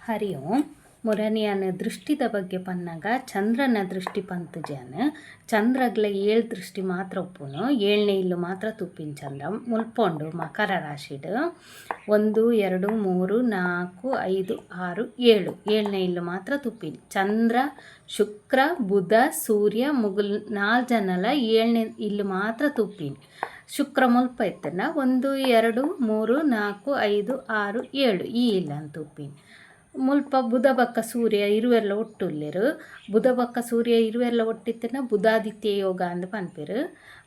ಹರಿ ಓಂ. ಮುರನಿಯನ ದೃಷ್ಟಿದ ಬಗ್ಗೆ ಪನ್ನಾಗ ಚಂದ್ರನ ದೃಷ್ಟಿ ಪಂತುಜಾನ ಚಂದ್ರಗ್ಲ 7 ದೃಷ್ಟಿ ಮಾತ್ರ ಉಪ್ಪುನು 7ನೇ ಇಲ್ಲು ಮಾತ್ರ ತುಪ್ಪಿನ ಚಂದ್ರ ಮುಲ್ಪೊಂಡು ಮಕರ ರಾಶಿಡು 1 2 3 4 5 6 7 7ನೇ ಇಲ್ಲು ಮಾತ್ರ ತುಪ್ಪಿನ ಚಂದ್ರ ಶುಕ್ರ ಬುಧ ಸೂರ್ಯ ಮುಗುಲ್ 4 ಜನಲ 7ನೇ ಇಲ್ಲು ಮಾತ್ರ ತುಪ್ಪಿನ ಶುಕ್ರ ಮುಲ್ಪ ಇತ್ತನ 1 2 3 4 5 6 7 ಈ ಇಲ್ಲ ತುಪ್ಪಿನ ಮುಲ್ಪ ಬುಧ ಬಕ್ಕ ಸೂರ್ಯ ಇರುವೆಲ್ಲ ಒಟ್ಟುಲ್ಲೆರು ಬುಧ ಬಕ್ಕ ಸೂರ್ಯ ಇರುವೆಲ್ಲ ಒಟ್ಟಿತ್ತನ ಬುಧಾದಿತ್ಯ ಯೋಗ ಅಂದು ಪನ್ಪೆರು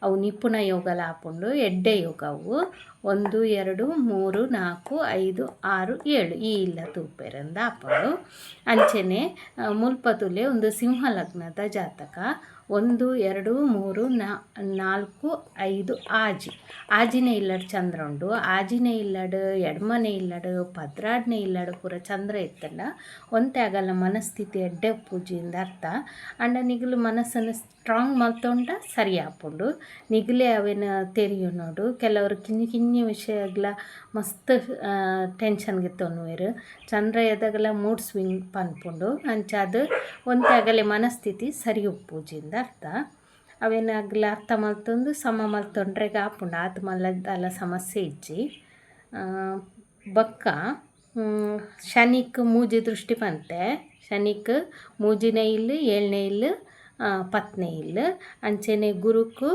ಅವು ನಿಪುಣ ಯೋಗ ಲಾಪುಂಡು ಎಡ್ಡೆ ಯೋಗ ಅವು 1 2 3 4 5 6 7 ಈ ಇಲ್ಲ ತೂಪೆರಂದ ಆಪಡು ಅಂಚೆನೆ ಮುಲ್ಪ ತುಲೆ ಒಂದು ಸಿಂಹ ಲಗ್ನದ ಜಾತಕ 1 2 3 4 5 ಆಜಿನೇ ಇಲ್ಲಡು ಚಂದ್ರ ಉಂಡು ಆಜಿನೇ ಇಲ್ಲಡು ಎಡ್ಮನೆ ಇಲ್ಲಡು ಪದ್ರಾಡ್ನೆ ಇಲ್ಲಡು ಪೂರ ಚಂದ್ರ ಇತ್ತಂಡ ಒಂತೆ ಆಗಲ್ಲ ಮನಸ್ಥಿತಿ ಎಡ್ಡೆ ಪೂಜಿಯಿಂದ ಅರ್ಥ ಅಂಡ ನಿಗಲು ಮನಸ್ಸನ್ನು ಸ್ಟ್ರಾಂಗ್ ಮಲ್ತೊಂಡ ಸರಿ ಆಪುಂಡು ನಿಗಲೇ ಅವೇನು ತೆರಿಯು ನೋಡು ಕೆಲವರು ಕಿಂಜಿ ವಿಷಯಗಳ ಮಸ್ತ್ ಟೆನ್ಷನ್ಗೆ ತೊನ್ನುವೆರು ಚಂದ್ರ ಎದಾಗಲ ಮೂಡ್ ಸ್ವಿಂಗ್ ಪನ್ಪುಂಡು ಅಂಚಾದು ಒಂತೆ ಆಗಲೇ ಮನಸ್ಥಿತಿ ಸರಿ ಉಪ್ಪುಜಿಂದ ಅರ್ಥ ಅವೇನಾಗಲ ಅರ್ಥ ಮಲ್ತೊಂದು ಸಮ ಮಲ್ತೊಂಡ್ರೆಗ ಆಪುಂಡು ಆತು ಮಲ್ಲದಲ್ಲ ಸಮಸ್ಯೆ ಇಜ್ಜಿ ಬಕ್ಕ ಶನಿಕ್ ಮೂಜಿ ದೃಷ್ಟಿ ಪಂತೆ ಶನಿಕ್ ಮೂಜಿನೇ ಇಲ್ಲು 7ನೇ ಇಲ್ಲು 10ನೇ ಇಲ್ಲು ಅಂಚೆನೆ ಗುರುಕು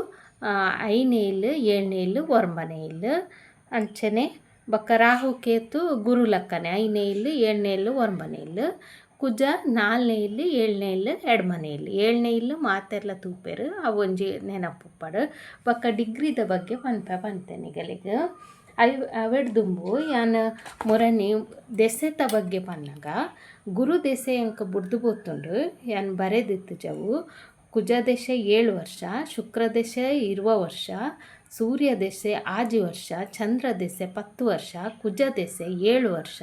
5ನೇ ಇಲ್ಲು 7ನೇ ಇಲ್ಲು 9ನೇ ಇಲ್ಲು ಅಂಚೆನೆ ಬಕ್ಕ ರಾಹು ಕೇತು ಗುರು ಲಕ್ಕನೆ 5ನೇ ಇಲ್ಲು 7ನೇ ಇಲ್ಲು 9ನೇ ಇಲ್ಲು ಕುಜ 4ನೇ ಇಲ್ಲು 7ನೇ ಇಲ್ಲು ಎಡ್ಮನೆ ಇಲ್ಲು 7ನೇ ಇಲ್ಲು ಮಾತೆರ್ಲ ತೂಪೆರು ಅವು ಒಂಜಿ ನೆನಪುಪ್ಪಡು ಬಕ್ಕ ಡಿಗ್ರಿದ ಬಗ್ಗೆ ಪಂತೇನಿಗಲಿಗೆ ಅವೆಡ್ದುಂಬು ಯಾನ ಮುರಣಿ ದೆಸೆತ ಬಗ್ಗೆ ಪನ್ನಗ ಗುರು ದೆಸೆ ಅಂಕ ಬುಡ್ದು ಬೋತುಂಡು ಯಾನ್ ಬರೆದಿತ್ತು ಜವು ಕುಜ ದೆಸೆ 7 ವರ್ಷ ಶುಕ್ರ ದೆಸೆ 20 ವರ್ಷ ಸೂರ್ಯ ದೆಸೆ 6 ವರ್ಷ ಚಂದ್ರ ದೆಸೆ 10 ವರ್ಷ ಕುಜ ದೆಸೆ 7 ವರ್ಷ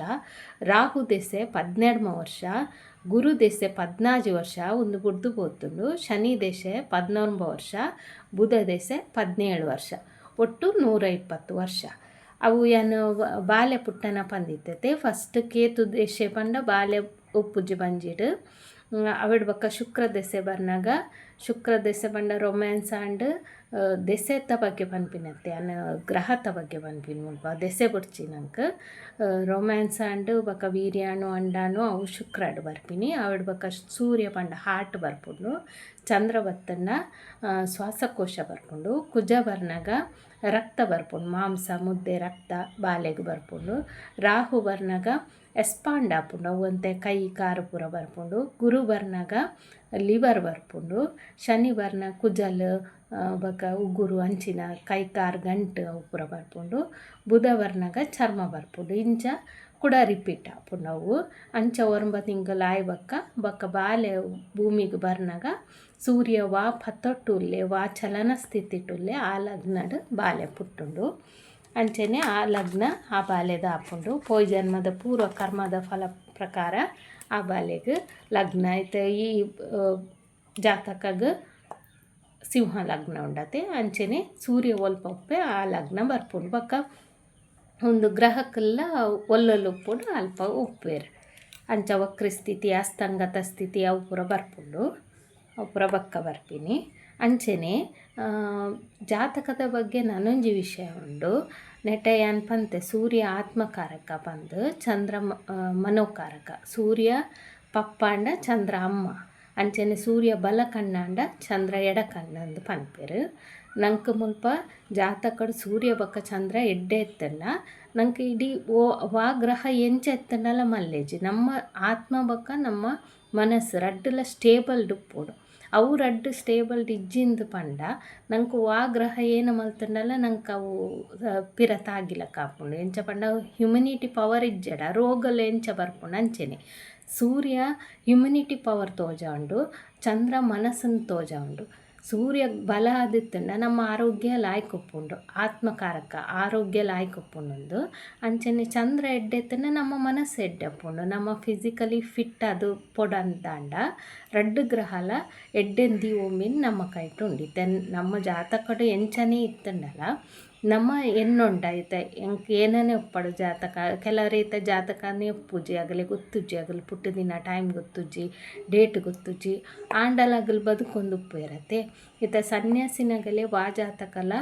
ರಾಹು ದೆಸೆ 12 ವರ್ಷ ಗುರು ದೆಸೆ 14 ವರ್ಷ ಒಂದು ಬುಡ್ದು ಬೋತುಂಡು ಶನಿ ದೆಸೆ 19 ವರ್ಷ ಬುಧ ದೆಸೆ 17 ವರ್ಷ ಒಟ್ಟು 120 ವರ್ಷ ಅವು ಏನು ಬಾಲ್ಯ ಪುಟ್ಟನ ಪಂದಿತ್ತತೆ ಫಸ್ಟ್ ಕೇತು ದೆಸೆ ಪಂಡ ಬಾಲ್ಯ ಉಪ್ಪುಜಿ ಬಂಜಿಡು ಅವಿಡ್ ಬಕ್ಕ ಶುಕ್ರ ದೆಸೆ ಬರ್ನಾಗ ಶುಕ್ರ ದೆಸೆ ಪಂಡ ರೊಮ್ಯಾನ್ಸ್ ಆಂಡ್ ದೆಸೆತ ಬಗ್ಗೆ ಪನ್ಪಿನತ್ತೆ ಅನ್ನ ಗ್ರಹದ ಬಗ್ಗೆ ಪನ್ಪಿನ ಮುಲ್ಪ ದೆಸೆ ಬುಡ್ಚಿನಂಕ ರೊಮ್ಯಾನ್ಸ್ ಆಂಡ್ ಬಕ್ಕ ವೀರ್ಯಾಣು ಅಂಡಾನು ಅವು ಶುಕ್ರಡು ಬರ್ಪಿನಿ ಅವಿಡ್ ಬಕ್ಕ ಸೂರ್ಯ ಪಂಡ ಹಾರ್ಟ್ ಬರ್ಪುಂಡು ಚಂದ್ರ ಬತ್ತನ್ನ ಶ್ವಾಸಕೋಶ ಬರ್ಪುಂಡು ಕುಜ ಬರ್ನಾಗ ರಕ್ತ ಬರ್ಪುಂಡು ಮಾಂಸ ಮುದ್ದೆ ರಕ್ತ ಬಾಲೆಗ್ ಬರ್ಪುಂಡು ರಾಹು ಬರ್ನಾಗ ಎಸ್ಪಾಂಡ್ ಆಪುಂಡು ಅವಂತೆ ಕೈ ಕಾರು ಪೂರ ಬರ್ಪುಂಡು ಗುರು ಬರ್ನಾಗ ಲಿವರ್ ಬರ್ಪುಂಡು ಶನಿ ಬರ್ನ ಕುಜಲ್ ಬಕ ಉಗುರು ಅಂಚಿನ ಕೈ ಕಾರ್ ಗಂಟು ಅವು ಪೂರ ಬರ್ಪುಂಡು ಬುಧ ಬರ್ನಾಗ ಚರ್ಮ ಬರ್ಪುಂಡು ಇಂಚ ಕೂಡ ರಿಪೀಟ್ ಆಪುಂಡು ಅವು ಅಂಚ 9 ತಿಂಗಳು ಆಯ್ ಬಕ್ಕ ಬಾಲೆ ಭೂಮಿಗೆ ಬರ್ನಾಗ ಸೂರ್ಯ ವಾ ಪತ್ತೊಟ್ಟುಲ್ಲೆ ವಾ ಚಲನ ಸ್ಥಿತಿಟುಲ್ಲೆ ಆ ಲಗ್ನಡ್ ಬಾಲೆ ಪುಟ್ಟುಂಡು ಅಂಚೆನೆ ಆ ಲಗ್ನ ಆ ಬಾಲ್ಯದ ಆಪುಂಡು ಪೋಯ್ ಜನ್ಮದ ಪೂರ್ವ ಕರ್ಮದ ಫಲ ಪ್ರಕಾರ ಆ ಬಾಲ್ಯಗೆ ಲಗ್ನ ಐತೆ ಈ ಜಾತಕಗೆ ಸಿಂಹ ಲಗ್ನ ಉಂಡತೆ ಅಂಚೆನೆ ಸೂರ್ಯ ಒಲ್ಪ ಉಪ್ಪೆ ಆ ಲಗ್ನ ಬರ್ಪುಂಡು ಬಕ್ಕ ಒಂದು ಗ್ರಹಕ್ಕೆಲ್ಲ ಒಲ್ಲೊಲ್ಲು ಉಪ್ಪುಂಡು ಅಲ್ಪ ಉಪ್ಪೇರು ಅಂಚ ವಕ್ರ ಸ್ಥಿತಿ ಅಸ್ತಂಗತ ಸ್ಥಿತಿ ಅವು ಪೂರ ಬರ್ಪುಂಡು ಅವು ಪೂರ ಬಕ್ಕ ಬರ್ಪಿನಿ ಅಂಚೆನೆ ಜಾತಕದ ಬಗ್ಗೆ ನಾನೊಂಜಿ ವಿಷಯ ಉಂಡು ನೆಟೆ ಯಾನ್ ಪಂತೆ ಸೂರ್ಯ ಆತ್ಮಕಾರಕ ಬಂದು ಚಂದ್ರ ಮನೋಕಾರಕ ಸೂರ್ಯ ಪಪ್ಪಾಂಡ ಚಂದ್ರ ಅಮ್ಮ ಅಂಚೆನೆ ಸೂರ್ಯ ಬಲ ಕಣ್ಣಾಂಡ ಚಂದ್ರ ಎಡ ಕಣ್ಣಂದು ಪನ್ಪೆರು ನಂಗೆ ಮುಲ್ಪ ಜಾತಕಡು ಸೂರ್ಯ ಬಕ್ಕ ಚಂದ್ರ ಎಡ್ಡೆ ಎತ್ತಲ್ಲ ನಂಗೆ ಇಡೀ ವಾ ಗ್ರಹ ಎಂಚ ಎತ್ತನಲ್ಲ ಮಲ್ಲೇಜಿ ನಮ್ಮ ಆತ್ಮ ಬಕ್ಕ ನಮ್ಮ ಮನಸ್ಸು ರಡ್ಡುಲ ಸ್ಟೇಬಲ್ ಡುಪ್ಪುಡು ಅವು ರಡ್ಡು ಸ್ಟೇಬಲ್ ಇಜ್ಜಿಂದು ಪಂಡ ನಂಗೆ ವಾ ಗ್ರಹ ಏನು ಮಲ್ತಂಡಲ್ಲ ನಂಗೆ ಅವು ಪಿರತ ಆಗಿಲ್ಲ ಕಾಪುಂಡು ಎಂಚ ಪಂಡ ಹ್ಯುಮಿನಿಟಿ ಪವರ್ ಇಜ್ಜಡ ರೋಗಲು ಎಂಚ ಬರ್ಪುಂಡು ಅಂಚೆನೆ ಸೂರ್ಯ ಹ್ಯುಮಿನಿಟಿ ಪವರ್ ತೋಜ ಉಂಡು ಚಂದ್ರ ಮನಸ್ಸನ್ನು ತೋಜ ಉಂಡು ಸೂರ್ಯ ಬಲ ಆದಿತ್ತಂಡ ನಮ್ಮ ಆರೋಗ್ಯ ಲಾಯ್ಕೊಪ್ಪುಂಡು ಆತ್ಮಕಾರಕ ಆರೋಗ್ಯ ಲಾಯ್ಕೊಪ್ಪುಂಡು ಅಂಚನೆ ಚಂದ್ರ ಎಡ್ಡೆತ್ತಂಡ ನಮ್ಮ ಮನಸ್ಸು ಎಡ್ಡೆಪ್ಪುಂಡು ನಮ್ಮ ಫಿಸಿಕಲಿ ಫಿಟ್ ಅದು ಪೊಡಂದಾಂಡ ರಡ್ಡು ಗ್ರಹಲ ಎಡ್ಡೆಂದಿ ಒಮ್ಮಿನ ನಮ್ಮ ಕೈಟು ಉಂಡಿತ್ತೆ ನಮ್ಮ ಜಾತಕಡು ಎಂಚನೇ ಇತ್ತಂಡಲ್ಲ ನಮ್ಮ ಎನ್ನುಂಡ ಐತೆ ಎಂಕ್ ಏನನೇ ಒಪ್ಪಡು ಜಾತಕ ಕೆಲವರೈತೆ ಜಾತಕನೇ ಒಪ್ಪುಜಿ ಆಗಲಿ ಗೊತ್ತುಜ್ಜಿ ಆಗಲಿ ಪುಟ್ಟ ದಿನ ಟೈಮ್ ಗೊತ್ತುಜ್ಜಿ ಡೇಟ್ ಗೊತ್ತುಜ್ಜಿ ಆಂಡಲಾಗಲು ಬದುಕೊಂದು ಉಪ್ಪು ಇರತ್ತೆ ಇತ್ತ ಸನ್ಯಾಸಿನಗಲೇ ವಾ ಜಾತಕಲ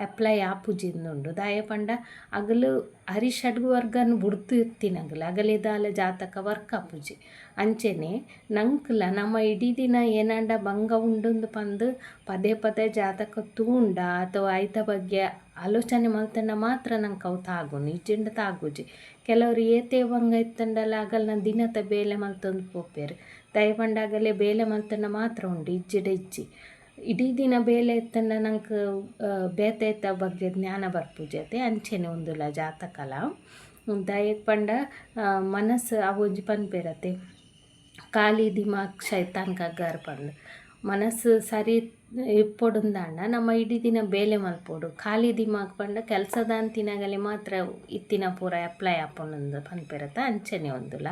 ಅಪ್ಲೈ ಆಪುಜಿಂದುಂಡು ದಾಯ ಪಂಡ ಅಗಲು ಹರಿಷಡ್ಗು ವರ್ಗನ ಬುಡ್ತು ಇತ್ತಿನಗಲು ಅಗಲಿದಾಲ ಜಾತಕ ವರ್ಕ್ ಆಪುಜಿ ಅಂಚೆನೆ ನಂಕ್ಲ ನಮ್ಮ ಇಡೀ ದಿನ ಏನಾಂಡ ಭಂಗ ಉಂಡುಂದು ಪಂದು ಪದೇ ಪದೇ ಜಾತಕ ತೂಂಡ ಅಥವಾ ಐತ ಬಗ್ಗೆ ಆಲೋಚನೆ ಮಲ್ತಂಡ ಮಾತ್ರ ನಂಗೆ ಅವು ತಾಗುನು ಇಜ್ಜಿಂಡ ತಾಗುಜಿ ಕೆಲವರು ಏತೇ ಭಂಗ ಇತ್ತಂಡಲ್ಲ ಆಗಲ್ಲ ದಿನದ ಬೇಲೆ ಮಲ್ತೊಂದು ಪೋಪೇರು ದಯಪಂಡಾಗಲೇ ಬೇಲೆ ಮಲ್ತಂಡ ಮಾತ್ರ ಉಂಡು ಇಜ್ಜಿಡ ಇಜ್ಜಿ ಇಡೀ ದಿನ ಬೇಲೆ ಇತ್ತಂಡ ನಂಗೆ ಬೇತೆ ಬಗ್ಗೆ ಜ್ಞಾನ ಬರ್ಪುಜತೆ ಅಂಚೆನೆ ಒಂದುಲ ಜಾತಕಲ ದಯಕ್ ಪಂಡ ಮನಸ್ಸು ಅವೊಂಜಿ ಪನ್ಪೇರತೆ ಖಾಲಿ ದಿಮಾಗ್ ಶೈತಾನ್ ಕಗ್ಗಾರ್ ಪಂಡು ಮನಸ್ಸು ಸರಿ ಇಪ್ಪೊಡುಂದಾಂಡ ನಮ್ಮ ಇಡೀ ದಿನ ಬೇಲೆ ಮಲ್ಪೋಡು ಖಾಲಿ ದಿಮಾಗ್ ಪಂಡ ಕೆಲಸದ ಅಂತಿನಗಲೆ ಮಾತ್ರ ಇತ್ತಿನ ಪೂರ ಅಪ್ಲೈ ಆಪೊಂಡು ಪನ್ಪೇರತ್ತ ಅಂಚನೆ ಒಂದುಲ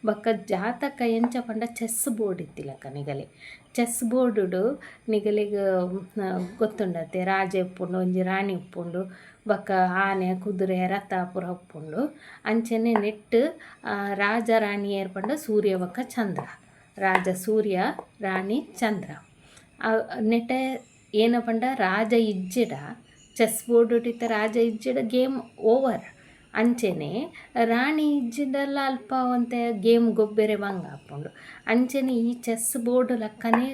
ಬೊಕ್ಕ ಜಾತಕ ಎಂಚ ಪಂಡ ಚೆಸ್ ಬೋರ್ಡ್ ಇತ್ತಿಲಕ ನಿಗಲಿ ಚೆಸ್ ಬೋರ್ಡು ನಿಗಲಿಗೆ ಗೊತ್ತುಂಡತೆ ರಾಜ ಉಪ್ಪುಂಡು ಒಂಜಿ ರಾಣಿ ಉಪ್ಪುಂಡು ಬೊಕ್ಕ ಆನೆ ಕುದುರೆ ರಥ ಪೂರ ಉಪ್ಪುಂಡು ಅಂಚನೆ ನೆಟ್ಟು ರಾಜ ರಾಣಿ ಏರ್ಪಂಡ ಸೂರ್ಯ ಬೊಕ್ಕ ಚಂದ್ರ ರಾಜ ಸೂರ್ಯ ರಾಣಿ ಚಂದ್ರ ನೆಟ್ಟೆ ಏನ ಪಂಡ ರಾಜ ಇಜ್ಜಿಡ ಚೆಸ್ ಬೋರ್ಡ್ ಇಟ್ಟ ರಾಜ ಇಜ್ಜಿಡ ಗೇಮ್ ಓವರ್ ಅಂಚೆನೆ ರಾಣಿ ಇಜ್ಜಿಡಲ್ಲ ಅಲ್ಪ ಒಂತೆ ಗೇಮ್ ಗೊಬ್ಬೆರೆ ಭಂಗ ಹಾಕ್ಕೊಂಡು ಅಂಚೆನೆ ಈ ಚೆಸ್ ಬೋರ್ಡ್ ಲಕ್ಕನೆ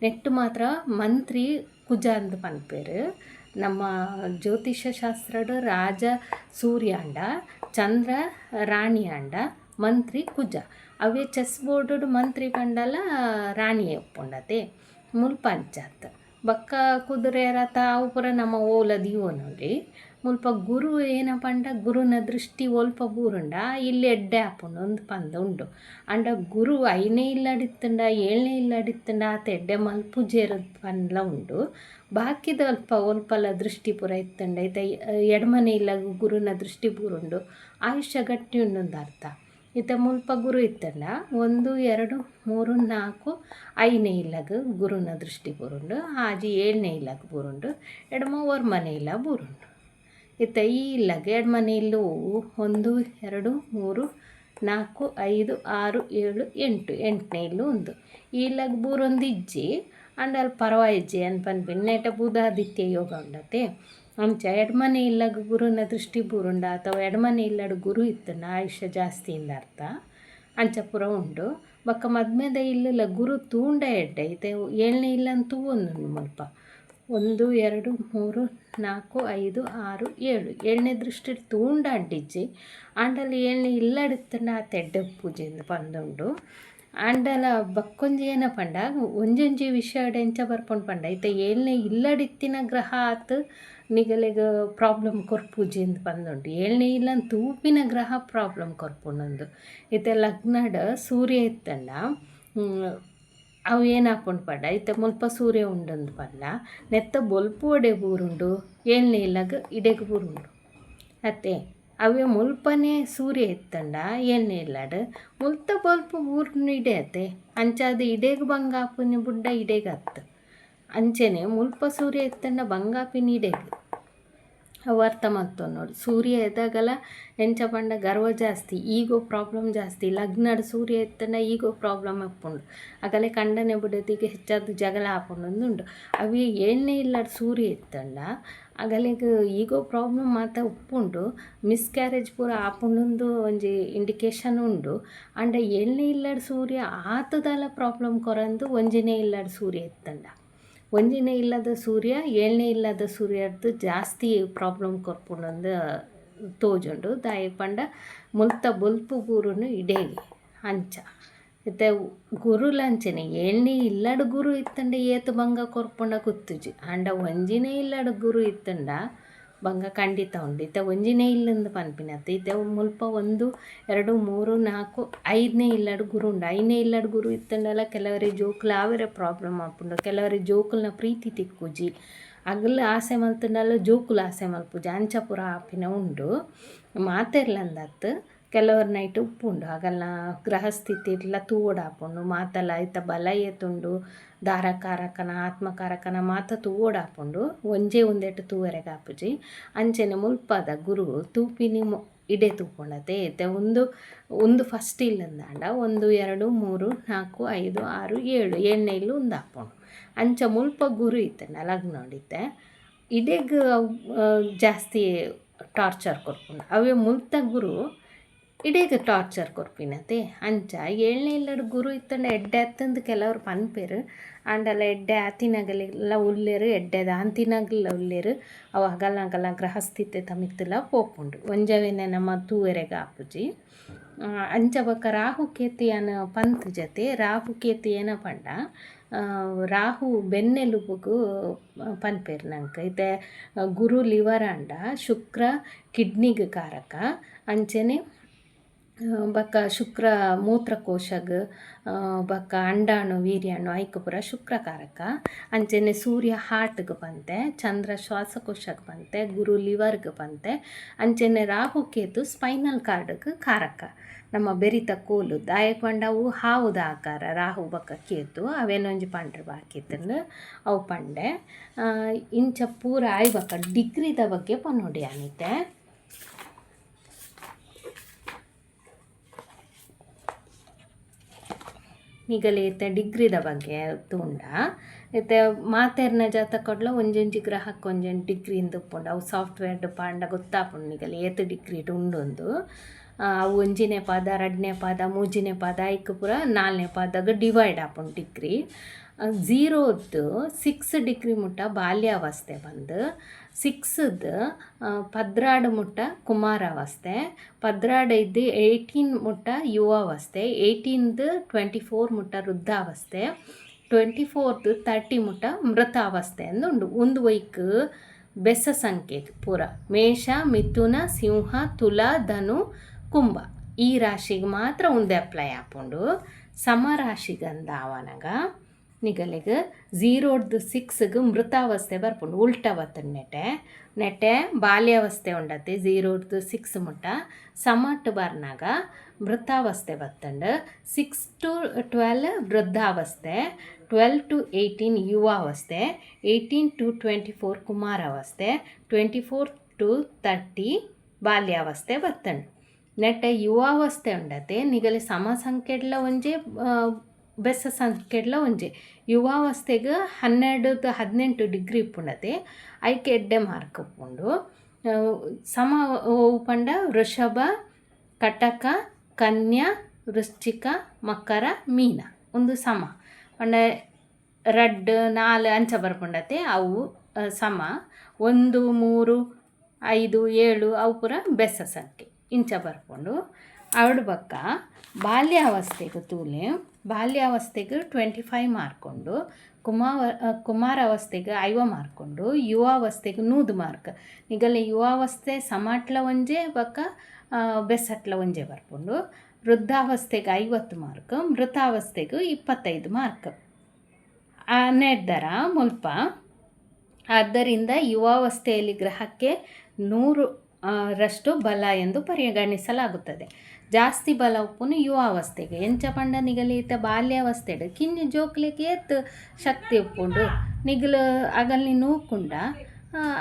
ನೆಟ್ಟು ಮಾತ್ರ ಮಂತ್ರಿ ಕುಜ ಅಂದು ಪನ್ಪೇರು ನಮ್ಮ ಜ್ಯೋತಿಷ್ಯ ಶಾಸ್ತ್ರಡು ರಾಜ ಸೂರ್ಯ ಅಂಡ ಚಂದ್ರ ರಾಣಿ ಅಂಡ ಮಂತ್ರಿ ಕುಜ ಅವೇ ಚೆಸ್ ಬೋರ್ಡು ಮಂತ್ರಿ ಪಂಡಲ ರಾಣಿ ಒಪ್ಪುಂಡತೆ ಮುಲ್ಪ ಅಂಚಾತ್ ಬೊಕ್ಕ ಕುದುರೆ ರಥ ಅವು ಪೂರ ನಮ್ಮ ಓಲ ದೀವೊನುಂಡಿ ಮುಲ್ಪ ಗುರು ಏನ ಪಂಡ ಗುರುನ ದೃಷ್ಟಿ ಒಲ್ಪ ಬೂರುಂಡ ಇಲ್ಲಿ ಎಡ್ಡೆ ಆಪುಂಡು ಒಂದು ಪಂದ ಉಂಡು ಅಂಡ ಗುರು ಐನೇ ಇಲ್ಲಡಿತ್ತಂಡ ಏಳನೇ ಇಲ್ಲಡಿತ್ತಂಡ ಆತ ಎಡ್ಡೆ ಮಲ್ಪುಜೇರು ಪಂಡ್ಲ ಉಂಡು ಬಾಕಿದ ಒಲ್ಪಲ ದೃಷ್ಟಿ ಪೂರ ಇತ್ತಂಡ ಐತ ಎಡಮನೆ ಇಲ್ಲ ಗುರುನ ದೃಷ್ಟಿ ಪೂರುಂಡು ಆಯುಷ್ಯ ಗಟ್ಟಿ ಉಂಡು ಅರ್ಥ ಇತ್ತ ಮುಲ್ಪ ಗುರು ಇತ್ತಂಡ 1 2 3 4 5ನೇ ಇಲ್ಲಗ ಗುರುನ ದೃಷ್ಟಿ ಬೂರುಂಡು ಆಜಿ 7ನೇ ಇಲ್ಲಗ ಬೂರುಂಡು ಎಡಮ ಒರ್ಮನೆ ಇಲ್ಲ ಬೂರುಂಡು ಇತ್ತ ಈ ಇಲ್ಲಗ ಎಡಮನೆ ಇಲ್ಲು 1 2 3 4 5 6 7 8 8ನೇ ಇಲ್ಲು ಒಂದು ಈ ಇಲ್ಲಗ ಬೂರೊಂದು ಇಜ್ಜಿ ಅಂಡಲ್ಲಿ ಪರವಾಯಿಜ್ಜಿ ಅನ್ಪನ್ಪಿನ್ ನೆಟ ಬುಧಾದಿತ್ಯ ಯೋಗ ಉಂಡತೆ ಅಂಚ ಎಡಮನೆ ಇಲ್ಲಗ ಗುರುನ ದೃಷ್ಟಿ ಬೂರುಂಡ ಅಥವಾ ಎಡಮನೆ ಇಲ್ಲಡು ಗುರು ಇತ್ತನ ಆಯುಷ್ಯ ಜಾಸ್ತಿ ಇಂದ ಅರ್ಥ ಅಂಚ ಪೂರ ಉಂಡು ಬೊಕ್ಕ ಮದ್ಮೆದ ಇಲ್ಲಲ್ಲ ಗುರು ತೂಂಡ ಎಡ್ಡೆ ಐತೆ 7ನೇ ಇಲ್ಲಂತೂ ಒಂದು ಮುಲ್ಪ 1 2 3 4 5 6 7 7ನೇ ದೃಷ್ಟಿ ತೂಂಡ ಅಂಟಿಜ್ಜಿ ಆಂಡಲ್ಲಿ 7ನೇ ಇಲ್ಲಡಿತ್ತಂಡ ಆ ತೆಡ್ಡೆ ಪೂಜೆಯಿಂದ ಪಂದುಂಡು ಆಂಡಲ ಬಕ್ಕೊಂಜಿ ಏನ ಪಂಡ ಒಂಜೊಂಜಿ ವಿಷಯ ಎಂಚ ಬರ್ಪೊಂಡು ಪಂಡ ಐತ 7ನೇ ಇಲ್ಲಡಿತ್ತಿನ ಗ್ರಹ ಆತು ನಿಗಲೆಗ ಪ್ರಾಬ್ಲಮ್ ಕೊರ್ಪುಜಿ ಅಂತ ಪಂದುಂಡು 7ನೇ ಇಲ್ಲಂದು ತೂಪಿನ ಗ್ರಹ ಪ್ರಾಬ್ಲಮ್ ಕೊರ್ಪುಂಡು ಇತ್ತ ಲಗ್ನಡ ಸೂರ್ಯ ಇತ್ತಂಡ ಅವು ಏನಾಪುಂಡು ಪಂಡ ಇತ್ತ ಮುಲ್ಪ ಸೂರ್ಯ ಉಂಡೊಂದು ಪಂಡ ನೆತ್ತ ಬೊಲ್ಪು ಒಡೆ ಬೂರುಂಡು 7ನೇ ಇಲ್ಲಗ ಇಡೆಗ್ ಬೂರುಂಡು ಅತ್ತೆ ಅವೇ ಮುಲ್ಪನೇ ಸೂರ್ಯ ಇತ್ತಂಡ 7ನೇ ಇಲ್ಲಡು ಮುಲ್ತ ಬೊಲ್ಪು ಬೂರ್ನು ಇಡೆ ಅತ್ತೆ ಅಂಚಾದ ಇಡೆಗ್ ಭಂಗ ಆಪುನಿ ಬುಡ್ಡ ಇಡೆಗ್ ಅತ್ತು ಅಂಚೆನೆ ಮುಲ್ಪ ಸೂರ್ಯ ಇತ್ತಂಡ ಭಂಗಾಪಿನ ಇಡೆಗ್ ಅವು ಅರ್ಥ ಮಾಡ್ತವೆ ನೋಡಿ ಸೂರ್ಯ ಎದ್ದಾಗಲ್ಲ ಎಂಚ ಪಂಡ ಗರ್ವ ಜಾಸ್ತಿ ಈಗೋ ಪ್ರಾಬ್ಲಮ್ ಜಾಸ್ತಿ ಲಗ್ನಡ್ ಸೂರ್ಯ ಇತ್ತಂಡ ಈಗೋ ಪ್ರಾಬ್ಲಮ್ ಅಪ್ಪುಂಡು ಆಗಲೇ ಕಂಡನೆ ಬಿಡೋದಿಗೆ ಹೆಚ್ಚಾದ ಜಗಳ ಹಾಪುಂಡು ಉಂಡು ಅವು 7ನೇ ಇಲ್ಲಡ್ ಸೂರ್ಯ ಇತ್ತಂಡ ಆಗಲಿಗ ಈಗೋ ಪ್ರಾಬ್ಲಮ್ ಮಾತ ಉಪ್ಪುಂಡು ಮಿಸ್ಕ್ಯಾರೇಜ್ ಪೂರ ಆಪುಂಡು ಒಂಜಿ ಇಂಡಿಕೇಶನ್ ಉಂಡು ಅಂಡ 7ನೇ ಇಲ್ಲಡ್ ಸೂರ್ಯ ಆತದಲ್ಲ ಪ್ರಾಬ್ಲಮ್ ಕೊರಂದು ಒಂಜಿನೇ ಇಲ್ಲಡ್ ಸೂರ್ಯ ಇತ್ತಂಡ ಒಂಜಿನೇ ಇಲ್ಲದ ಸೂರ್ಯ 7ನೇ ಇಲ್ಲದ ಸೂರ್ಯರ್ದು ಜಾಸ್ತಿ ಪ್ರಾಬ್ಲಮ್ ಕೊರ್ಪುಂಡು ತೋಜುಂಡು ದಾಯಿ ಪಂಡ ಮುಲ್ತ ಬೊಲ್ಪು ಬೂರುನು ಇಡೇಗಿ ಅಂಚ ಇತ್ತೆ ಗುರುಲಂಚನೆ 7ನೇ ಇಲ್ಲಡು ಗುರು ಇತ್ತಂಡ ಏತು ಭಂಗ ಕೊರ್ಪುಂಡ ಗೊತ್ತುಜಿ ಅಂಡ ಒಂಜಿನೇ ಇಲ್ಲಡು ಗುರು ಇತ್ತಂಡ ಭಂಗ ಖಂಡಿತ ಉಂಡು ಇತ್ತ ಒಂಜಿನೇ ಇಲ್ಲಂದು ಪನ್ಪಿನತ್ತೆ ಇತ್ತೆ ಮುಲ್ಪ 1 2 3 4 5ನೇ ಇಲ್ಲಡು ಗುರು ಉಂಡು 5ನೇ ಇಲ್ಲಡು ಗುರು ಇತ್ತಂಡಲ್ಲ ಕೆಲವರಿಗೆ ಜೋಕುಲು ಆವೇರೆ ಪ್ರಾಬ್ಲಮ್ ಆಪುಂಡು ಕೆಲವರಿಗೆ ಜೋಕುಲ್ನ ಪ್ರೀತಿ ತಿಕ್ಕುಜಿ ಅಗಲು ಆಸೆ ಮಲ್ತಂಡಲ್ಲ ಜೋಕುಲು ಆಸೆ ಮಲ್ಪುಜಿ ಅಂಚ ಪೂರ ಆಪಿನ ಉಂಡು ಮಾತೆರ್ಲಂದತ್ತು ಕೆಲವರು ನೈಟ್ ಉಪ್ಪುಂಡು ಆಗಲ್ಲ ಗ್ರಹಸ್ಥಿತಿ ಇಲ್ಲ ತೂವೋಡಾಪುಂಡು ಮಾತಲ್ಲ ಐತ ಬಲ ಏತುಂಡು ಧಾರಕಾರಕನ ಆತ್ಮಕಾರಕನ ಮಾತ ತೂವೋಡಾಪುಂಡು ಒಂಜೇ ಒಂದೆಟ್ಟು ತೂವರೆಗೆ ಆಪುಜಿ ಅಂಚೆನೆ ಮುಲ್ಪದ ಗುರು ತೂಪಿನಿ ಇಡೆ ತೂಪುಂಡತೆ ಏತೆ ಒಂದು ಫಸ್ಟ್ ಇಲ್ಲಂದಾಂಡ 1 2 3 4 5 6 7 ಏಳನೇ ಇಲ್ಲು ಒಂದು ಹಾಪುಂಡು ಅಂಚ ಮುಲ್ಪ ಗುರು ಇತ್ತೆ ಲಗ್ನ ನೋಡಿತ್ತೆ ಇಡೆಗ್ ಜಾಸ್ತಿ ಟಾರ್ಚರ್ ಕೊರ್ಪುಂಡು ಅವೇ ಮುಲ್ತ ಗುರು ಇಡೀಗ ಟಾರ್ಚರ್ ಕೊರ್ಪಿನತೆ ಅಂಚ ಏಳನೇ ಇಲ್ಲಡ್ ಗುರು ಇತ್ತಂಡ ಎಡ್ಡೆ ಅತ್ತಂದು ಕೆಲವರು ಪನ್ಪೇರು ಆಂಡಲ ಎಡ್ಡೆ ಆತಿನಗಲೆಲ್ಲ ಉಲ್ಲೇರು ಎಡ್ಡೆದ ಅಂತಿನಗಲ ಉಲ್ಲೇರು ಅವು ಅಗಲ ಗ್ರಹಸ್ಥಿತಿ ತಮಿತ್ತಲ ಪೋಪುಂಡು ಒಂಜವೇನೆ ನಮ್ಮ ತೂವೆರೆಗ ಆಪುಜಿ ಅಂಚ ಬೊಕ ರಾಹು ಕೇತಿಯನ ಪಂತ್ ಜತೆ ರಾಹು ಕೇತು ಏನ ಪಂಡ ರಾಹು ಬೆನ್ನೆಲುಬುಗು ಪನ್ಪೇರು ನಂಗೆ ಇತ್ತೆ ಗುರು ಲಿವರ್ ಅಂಡ ಶುಕ್ರ ಕಿಡ್ನಿಗೆ ಕಾರಕ ಅಂಚೆನೆ ಬಕ್ಕ ಶುಕ್ರ ಮೂತ್ರಕೋಶಗ್ ಬಕ್ಕ ಅಂಡಾಣು ವೀರ್ಯಾಣು ಐಕ್ ಪೂರ ಶುಕ್ರಕಾರಕ ಅಂಚೆನೆ ಸೂರ್ಯ ಹಾರ್ಟ್ಗೆ ಬಂತೆ ಚಂದ್ರ ಶ್ವಾಸಕೋಶಕ್ಕೆ ಬಂತೆ ಗುರು ಲಿವರ್ಗೆ ಬಂತೆ ಅಂಚೆನೆ ರಾಹು ಕೇತು ಸ್ಪೈನಲ್ ಕಾರ್ಡ್ಗೆ ಕಾರಕ ನಮ್ಮ ಬೆರಿತ ಕೋಲು ದಾಯಕ್ ಪಂಡವು ಹಾವುದ ಆಕಾರ ರಾಹು ಬಕ್ಕ ಕೇತು ಅವೇನೊಂಜಿ ಪಂಡ್ರೆ ಬಾಕಿತ್ತಂದು ಅವು ಪಂಡೆ ಇಂಚ ಪೂರ ಆಯ್ಬಕ್ಕ ಡಿಗ್ರಿದ ಬಗ್ಗೆ ಪನ್ನೊಡಿ ಅನಿತೆ ಈಗಲೇ ಇತ್ತೆ ಡಿಗ್ರಿದ ಬಗ್ಗೆ ತೂಂಡ ಇತ್ತೆ ಮಾತೆರ್ನ ಜಾತಕಡ್ಲ ಒಂಜೊಂಜಿ ಗ್ರಹಕ್ಕೆ ಒಂಜೊಂದು ಡಿಗ್ರಿ ಉಪ್ಪುಂಡು ಅವು ಸಾಫ್ಟ್ವೇರ್ ಪಾಂಡ ಗೊತ್ತಾಪುಂಡು ಈಗಲೇ ಏತ್ ಡಿಗ್ರಿ ಉಂಡೊಂದು ಅವು ಒಂಜಿನೇ ಪಾದ 2ನೇ ಪಾದ 3ನೇ ಪಾದ ಐಕ್ ಪೂರ 4ನೇ ಪಾದಾಗ ಡಿವೈಡ್ ಆಪುಂಡು ಡಿಗ್ರಿ 0ದ್ದು 6 ಡಿಗ್ರಿ ಮುಟ್ಟ ಬಾಲ್ಯಾವಸ್ಥೆ ಬಂದು 6ದ್ದು 16 ಮುಟ್ಟ ಕುಮಾರಾವಸ್ಥೆ 16 18 ಮುಟ್ಟ ಯುವಾವಸ್ಥೆ 18ದು 24 ಮುಟ್ಟ ವೃದ್ಧಾವಸ್ಥೆ 24ದು 30 ಮುಟ್ಟ ಮೃತಾವಸ್ಥೆ ಅಂದುಂಡು ಒಂದು ವೈಕ್ ಬೆಸ ಸಂಖ್ಯೆ ಪೂರ ಮೇಷ ಮಿಥುನ ಸಿಂಹ ತುಲ ಧನು ಕುಂಭ ಈ ರಾಶಿಗೆ ಮಾತ್ರ ಒಂದೇ ಅಪ್ಲೈ ಆಪುಂಡು ಸಮರಾಶಿಗಂದ ಅವನಗ ನಿಗಲಿಗೆ 0ದ್ದು 6ಗೆ ಮೃತಾವಸ್ಥೆ ಬರ್ಪುಂಡು ಉಲ್ಟಾ ಬತ್ತಂಡು ನೆಟೆ ಬಾಲ್ಯಾವಸ್ಥೆ ಉಂಡತೆ 0ದ್ದು 6 ಮುಟ್ಟ ಸಮಟ್ ಬರ್ನಾಗ ಮೃತಾವಸ್ಥೆ ಬತ್ತಂಡು 6 to 12 ವೃದ್ಧಾವಸ್ಥೆ 12 to 18 ಯುವಾವಸ್ಥೆ 18 to 24 ಕುಮಾರಾವಸ್ಥೆ 24 to 30 ಬಾಲ್ಯಾವಸ್ಥೆ ಬತ್ತಂಡು ನೆಟ್ಟ ಯುವಾವಸ್ಥೆ ಉಂಡತೆ ನಿಗಲಿ ಸಮ ಸಂಖ್ಯೆಡ್ಲ ಒಂಜೆ ಬೆಸ ಸಂಖ್ಯೆಡ್ಲ ಒಂಜೆ ಯುವಾವಸ್ಥೆಗೆ 12-18 ಡಿಗ್ರಿ ಇಪ್ಪುಂಡತೆ ಐಕೆ ಎಡ್ಡೆ ಮಾರ್ಕ್ ಉಪ್ಪುಂಡು ಸಮ ಉಪಂಡ ವೃಷಭ ಕಟಕ ಕನ್ಯಾ ವೃಶ್ಚಿಕ ಮಕರ ಮೀನ ಒಂದು ಸಮ ಪಂಡ 2 4 ಅಂಚ ಬರ್ಪುಂಡತೆ ಅವು ಸಮ 1 3 5 7 ಅವು ಪೂರ ಬೆಸ ಸಂಖ್ಯೆ ಇಂಚ ಬರ್ಕೊಂಡು ಅವಡು ಬಕ್ಕ ಬಾಲ್ಯಾವಸ್ಥೆಗೆ ತೂಲೆ ಬಾಲ್ಯಾವಸ್ಥೆಗೆ 25 ಮಾರ್ಕೊಂಡು ಕುಮಾರಾವಸ್ಥೆಗೆ 5 ಮಾರ್ಕೊಂಡು ಯುವಾವಸ್ಥೆಗೆ 100 ಮಾರ್ಕ್ ಈಗಲೇ ಯುವಾವಸ್ಥೆ ಸಮಾಟ್ಲ ಒಂಜೆ ಬಕ್ಕ ಬೆಸಟ್ಲ ಒಂಜೆ ಬರ್ಕೊಂಡು ವೃದ್ಧಾವಸ್ಥೆಗೆ 50 ಮಾರ್ಕ್ ಮೃತಾವಸ್ಥೆಗೆ 25 ಮಾರ್ಕ್ ನಿರ್ಧಾರ ಮುಲ್ಪ ಆದ್ದರಿಂದ ಯುವಾವಸ್ಥೆಯಲ್ಲಿ ಗ್ರಹಕ್ಕೆ 100 ರಷ್ಟು ಬಲ ಎಂದು ಪರಿಗಣಿಸಲಾಗುತ್ತದೆ ಜಾಸ್ತಿ ಬಲ ಉಪ್ಪುನು ಯುವಾವಸ್ಥೆಗೆ ಎಂಚ ಪಂಡ ನಿಗಲಿ ಈತ ಬಾಲ್ಯಾವಸ್ಥೆಡು ಕಿನ್ನಿ ಜೋಕ್ಲಿಕ್ಕೆ ಏತ್ ಶಕ್ತಿ ಉಪ್ಪುಂಡು ನಿಗಲು ಅಗಲ್ನಿ ನೂಕುಂಡ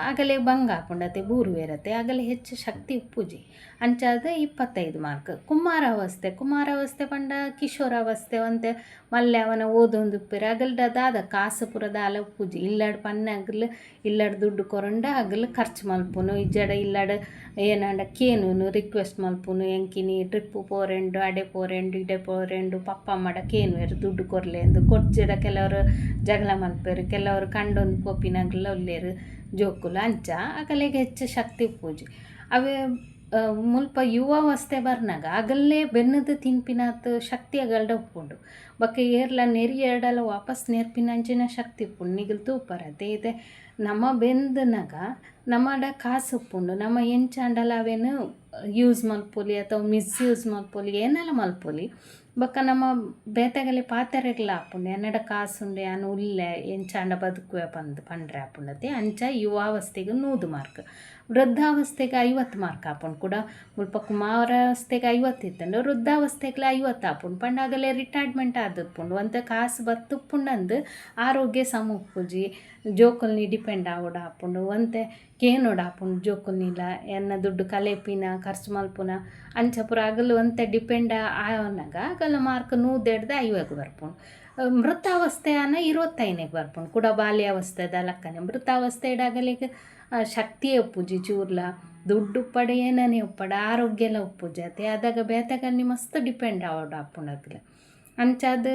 ಅಗಲೇ ಬಂಗ ಹಾಪುಂಡತೆ ಬೂರುವೇರತೆ ಅಗಲೇ ಹೆಚ್ಚು ಶಕ್ತಿ ಉಪ್ಪುಜಿ ಅಂಚಾದ 25 ಮಾರ್ಕ್ ಕುಮಾರಾವಸ್ಥೆ ಪಂಡ ಕಿಶೋರಾವಸ್ಥೆ ಅಂತೆ ಮಲ್ಲೆ ಅವನ ಓದೊಂದುಪ್ಪೆರು ಅಗಲ್ಡ ದಾದ ಕಾಸು ಪುರ ದಾಲ ಉಪ್ಪುಜಿ ಇಲ್ಲಡ್ ಪನ್ನೆ ಅಗಲು ಇಲ್ಲಡ್ ದುಡ್ಡು ಕೊರಂಡ ಅಗಲು ಖರ್ಚು ಮಲ್ಪುನು ಇಜ್ಜಡ ಇಲ್ಲಡ್ ಏನಂಡ ಕೇನುನು ರಿಕ್ವೆಸ್ಟ್ ಮಲ್ಪುನು ಎಂಕಿನಿ ಟ್ರಿಪ್ಪು ಪೋರೆಂಡು ಅಡೆ ಪೋರೆಂಡು ಇಡೆ ಪೋರೆಂಡು ಪಪ್ಪ ಮಡ ಕೇನುವೆರು ದುಡ್ಡು ಕೊರ್ಲೆ ಎಂದು ಕೊಡ್ಜಡ ಕೆಲವರು ಜಗಳ ಮಲ್ಪೇರು ಕೆಲವರು ಕಂಡೊಂದು ಪೋಪಿನಾಗಲ ಒಲ್ಲೇರು ಜೋಕುಲು ಅಂಚ ಅಗಲೆಗೆ ಹೆಚ್ಚು ಶಕ್ತಿ ಪೂಜೆ ಅವೇ ಮುಲ್ಪ ಯುವಾವಸ್ಥೆ ಬರ್ನಾಗ ಅಗಲ್ಲೇ ಬೆನ್ನದ ತಿನ್ಪಿನಾತ್ ಶಕ್ತಿ ಅಗಲ್ಡ ಉಪ್ಪುಂಡು ಬಕ್ಕ ಏರ್ಲ ನೆರಿ ಎರಡಲ್ಲ ವಾಪಸ್ ನೆರ್ಪಿನಂಚಿನ ಶಕ್ತಿ ಉಪ್ಪುಂಡು ನಿಗಲ್ ತೂಪರತೆ ಇದೆ ನಮ್ಮ ಬೆಂದನಾಗ ನಮ್ಮಡ ಕಾಸು ಉಪ್ಪುಂಡು ನಮ್ಮ ಎಂಚಾಂಡಲ ಅವೇನು ಯೂಸ್ ಮಲ್ಪೊಲಿ ಅಥವಾ ಮಿಸ್ಯೂಸ್ ಮಲ್ಪೊಲಿ ಏನೆಲ್ಲ ಮಲ್ಪೊಲಿ ಬೊಕ್ಕ ನಮ್ಮ ಬೇತೆಗಲಿ ಪಾತೆರೆಗ್ಲ ಆಪುಂಡು ಎನ್ನಡ ಕಾಸುಂಡು ಯಾನು ಉಲ್ಲೆ ಎಂಚಾಂಡ ಬದುಕುವೆ ಪಂಡ್ರೆ ಆಪುಂಡತೆ ಅಂಚ ಯುವಾವಸ್ಥೆಗೆ 100 ಮಾರ್ಕ್, ವೃದ್ಧಾವಸ್ಥೆಗೆ 50 ಮಾರ್ಕ್ ಆಪುಂಡು ಕೂಡ. ಮುಲ್ಪ ಕುಮಾರಾವಸ್ಥೆಗೆ 50 ಇತ್ತಂಡು ವೃದ್ಧಾವಸ್ಥೆಗೆ 50 ಆಪುಂಡು ಪಂಡಾಗಲೇ ರಿಟೈರ್ಮೆಂಟ್ ಆದುಪ್ಪುಂಡು. ಅಂತ ಕಾಸು ಬತ್ತುಪ್ಪುಂಡಂದು ಆರೋಗ್ಯ ಸಮುಪ್ಪುಜಿ ಜೋಕುಲ್ನಿ ಡಿಪೆಂಡ್ ಆವೋಡ ಆಪುಂಡು. ಒಂತೆ ಕೇನೋಡ ಆಪುಂಡು ಜೋಕುಲ್ನಿಲ ಎನ್ನ ದುಡ್ಡು ಕಲೆಪಿನ ಖರ್ಚು ಮಲ್ಪುನ ಅಂಚ ಪೂರ ಅಗಲು ಒಂತೆ ಡಿಪೆಂಡ್ ಆವನಾಗ ಆಗಲ್ಲ ಮಾರ್ಕ್ 150 ಬರ್ಪುಂಡು. ಮೃತಾವಸ್ಥೆ ಅನ್ನ 25 ಬರ್ಪುಂಡು ಕೂಡ. ಬಾಲ್ಯಾವಸ್ಥೆದ ಲೆಕ್ಕನೆ ಮೃತಾವಸ್ಥೆ ಇಡಾಗಲಿಗೆ ಶಕ್ತಿಯೇ ಉಪ್ಪುಜಿ ಚೂರ್ಲ ದುಡ್ಡು ಉಪ್ಪಡ ಏನನೇ ಉಪ್ಪಡ ಆರೋಗ್ಯ ಎಲ್ಲ ಉಪ್ಪುಜತೆ ಅದಾಗ ಬೇತಗಲ್ಲಿ ಮಸ್ತ್ ಡಿಪೆಂಡ್ ಆವೋಡು ಆಪುಂಡಾಗಲೆ. ಅಂಚಾದ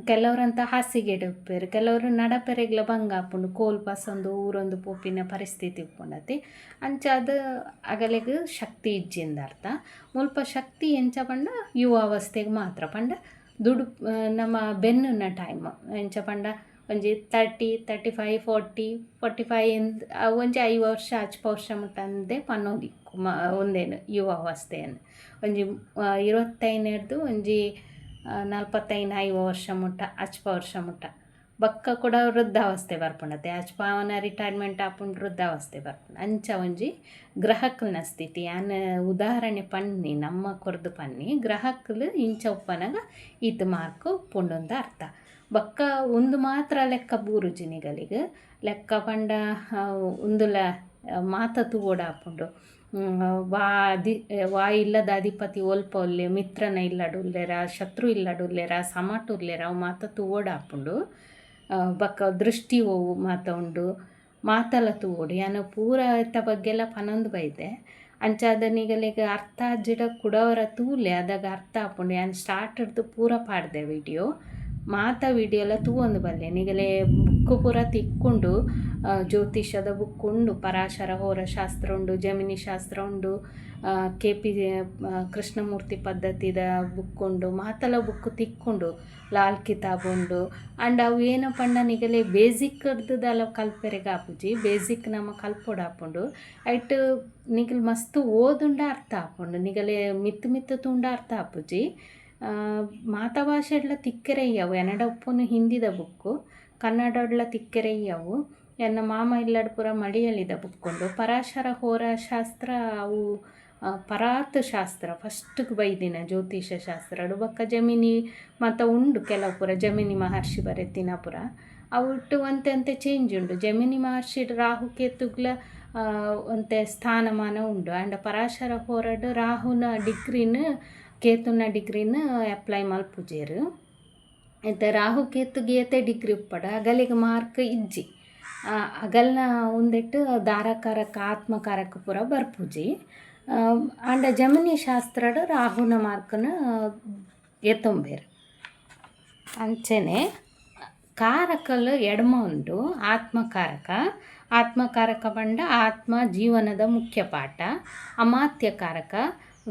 ಕೆಲವರಂತ ಹಾಸಿಗೆಡೆ ಉಪ್ಪೇರು, ಕೆಲವರು ನಡಪೆರೆಗ್ಲ ಬಂಗ ಆಪುಂಡು ಕೋಲ್ ಪಸಂದು ಊರೊಂದು ಪೋಪಿನ ಪರಿಸ್ಥಿತಿ ಉಪ್ಪುಂಡತಿ. ಅಂಚಾದ ಅಗಲೆಗ್ ಶಕ್ತಿ ಇಜ್ಜಿಂದ ಅರ್ಥ. ಮುಲ್ಪ ಶಕ್ತಿ ಎಂಚ ಪಂಡ ಯುವಾವಸ್ಥೆಗೆ ಮಾತ್ರ ಪಂಡ ದುಡು ನಮ್ಮ ಬೆನ್ನುನ ಟೈಮ್ ಎಂಚ ಪಂಡ ಒಂಜಿ 30, 35, 40, 45 ಒಂಜಿ 5 ವರ್ಷ 10 ವರ್ಷ ಮುಟ್ಟಂದೆ ಪನ್ನೋಲಿ ಒಂದೇನು ಯುವಾವಸ್ಥೆಯನ್ನು ಒಂಜಿ 25 ಒಂಜಿ 45 ವರ್ಷ ಮುಟ್ಟ 10 ವರ್ಷ ಮುಟ್ಟ ಬಕ್ಕ ಕೂಡ ವೃದ್ಧಾವಸ್ಥೆ ಬರ್ಪುಂಡತೆ. ಪಾವನ ರಿಟೈರ್ಮೆಂಟ್ ಆಪುಂಡು ವೃದ್ಧಾವಸ್ಥೆ ಬರ್ಪುಂಡು. ಅಂಚ ಒಂಜಿ ಗ್ರಹಕಲ್ನ ಸ್ಥಿತಿ ಯಾನ್ ಉದಾಹರಣೆ ಪನ್ನಿ ನಮ್ಮ ಕೊರ್ದು ಪನ್ನಿ ಗ್ರಹಕ್ಕಲು ಇಂಚ ಉಪ್ಪನಾಗ ಈತ ಮಾರ್ಕ್ ಉಪ್ಪುಂಡು ಅರ್ಥ. ಬಕ್ಕ ಒಂದು ಮಾತ್ರ ಲೆಕ್ಕ ಬೂರುಜಿನಿಗಳಿಗೆ ಲೆಕ್ಕ ಪಂಡ ಒಂದುಲ ಮಾತ ತೂವೋಡ ಆಪುಂಡು. ವಾ ಇಲ್ಲದ ಅಧಿಪತಿ ಒಲ್ಪ ಒಲ್ಲೆ ಮಿತ್ರನ ಇಲ್ಲಡುಲ್ಲೆರ ಶತ್ರು ಇಲ್ಲಡುಲ್ಲೆರ ಸಮಾಟ ಉಲ್ಲೆರ ಅವು ಮಾತ ತೂವೋಡ ಆಪುಂಡು. ಬಕ್ಕ ದೃಷ್ಟಿ ಹೋವು ಮಾತ ಉಂಡು ಮಾತಲ ತೂವೋಡು ಯಾನು ಪೂರ ಇತ್ತ ಬಗ್ಗೆಲ್ಲ ಪನೊಂದು ಬೈದೆ. ಅಂಚಾದ ನಿಗಲಿಗೆ ಅರ್ಥ ಜಿಡ ಕುಡವರ ತೂಲೆ ಅದಾಗ ಅರ್ಥ ಆಪುಂಡು. ಯಾನು ಸ್ಟಾರ್ಟ್ ಹಿಡ್ದು ಪೂರ ಪಾಡ್ದೆ ವಿಡಿಯೋ ಮಾತ ವಿಡಿಯೋ ಎಲ್ಲ ತೂವೊಂದು ಬಲ್ಲೆ ನಿಗಲೇ ಬುಕ್ಕು ಪೂರ ತಿಕ್ಕೊಂಡು ಜ್ಯೋತಿಷದ ಬುಕ್ ಉಂಡು, ಪರಾಶರ ಹೋರ ಶಾಸ್ತ್ರ ಉಂಡು, ಜಮಿನಿ ಶಾಸ್ತ್ರ ಉಂಡು, KP ಕೃಷ್ಣಮೂರ್ತಿ ಪದ್ಧತಿದ ಬುಕ್ ಉಂಡು, ಮಾತಲ ಬುಕ್ ತಿಕ್ಕೊಂಡು ಲಾಲ್ ಕಿತಾಬ್ ಉಂಡು. ಆ್ಯಂಡ್ ಅವು ಏನು ಪಂಡ ನಿಗಲೇ ಬೇಸಿಕ್ ಹಿಡ್ದಲ್ಲ ಕಲ್ಪೆರೆಗೆ ಆಪುಜಿ ಬೇಸಿಕ್ ನಮ್ಮ ಕಲ್ಪೋಡು ಆಪುಂಡು. ಐಟ್ ನಿಗಲ್ ಮಸ್ತ್ ಓದುಂಡ ಅರ್ಥ ಆಪುಂಡು ನಿಗಲೇ ಮಿತ್ತು ತುಂಡ ಅರ್ಥ ಆಪುಜಿ. ಮಾತಭಾಷೆಡ್ಲ ತಿಕ್ಕೆರೆಯ್ಯವು ಎನ್ನಡ ಉಪ್ಪುನು ಹಿಂದಿದ ಬುಕ್ಕು, ಕನ್ನಡಡ್ಲ ತಿಕ್ಕೆರೆಯ್ಯವು ಎನ್ನ ಮಾಮ ಇಲ್ಲಡ್ ಪೂರ ಮಡಿಯಲ್ಲಿದ ಬುಕ್ ಉಂಡು. ಪರಾಶರ ಹೋರ ಶಾಸ್ತ್ರ ಅವು ಪರಾತ್ ಶಾಸ್ತ್ರ ಫಸ್ಟ್ಗೆ ಬೈದಿನ ಜ್ಯೋತಿಷ ಶಾಸ್ತ್ರ ಬಕ್ಕ ಜಮಿನಿ ಮತ್ತು ಉಂಡು ಕೆಲವು ಪೂರ ಜಮಿನಿ ಮಹರ್ಷಿ ಬರೆತಿನ ಪೂರ ಅವುಟ್ಟು ಒಂತೆ ಚೇಂಜ್ ಉಂಡು. ಜಮಿನಿ ಮಹರ್ಷಿ ರಾಹು ಕೇತುಗ್ಲ ಒಂತೆ ಸ್ಥಾನಮಾನ ಉಂಡು. ಆ್ಯಂಡ್ ಪರಾಶರ ಹೋರಡ್ ರಾಹುನ ಡಿಗ್ರಿನ ಕೇತುನ ಡಿಗ್ರಿನ ಅಪ್ಲೈ ಮಲ್ಪುಜೇರು. ಮತ್ತು ರಾಹು ಕೇತುಗೆ ಏತೆ ಡಿಗ್ರಿ ಉಪ್ಪಡ ಅಗಲಿಗೆ ಮಾರ್ಕ್ ಇಜ್ಜಿ ಅಗಲ್ನ ಒಂದಿಟ್ಟು ದಾರಕಾರಕ ಆತ್ಮಕಾರಕ ಪೂರ ಬರ್ಪುಜಿ. And Gemini ಶಾಸ್ತ್ರಡ್ ರಾಹುನ ಮಾರ್ಕನ ಎತ್ತೊಂಬೇರು. ಅಂಚನೆ ಕಾರಕಲು ಎಡಮ ಉಂಡು ಆತ್ಮಕಾರಕ ಪಂಡ ಆತ್ಮ ಜೀವನದ ಮುಖ್ಯ ಪಾಠ. ಅಮಾತ್ಯಕಾರಕ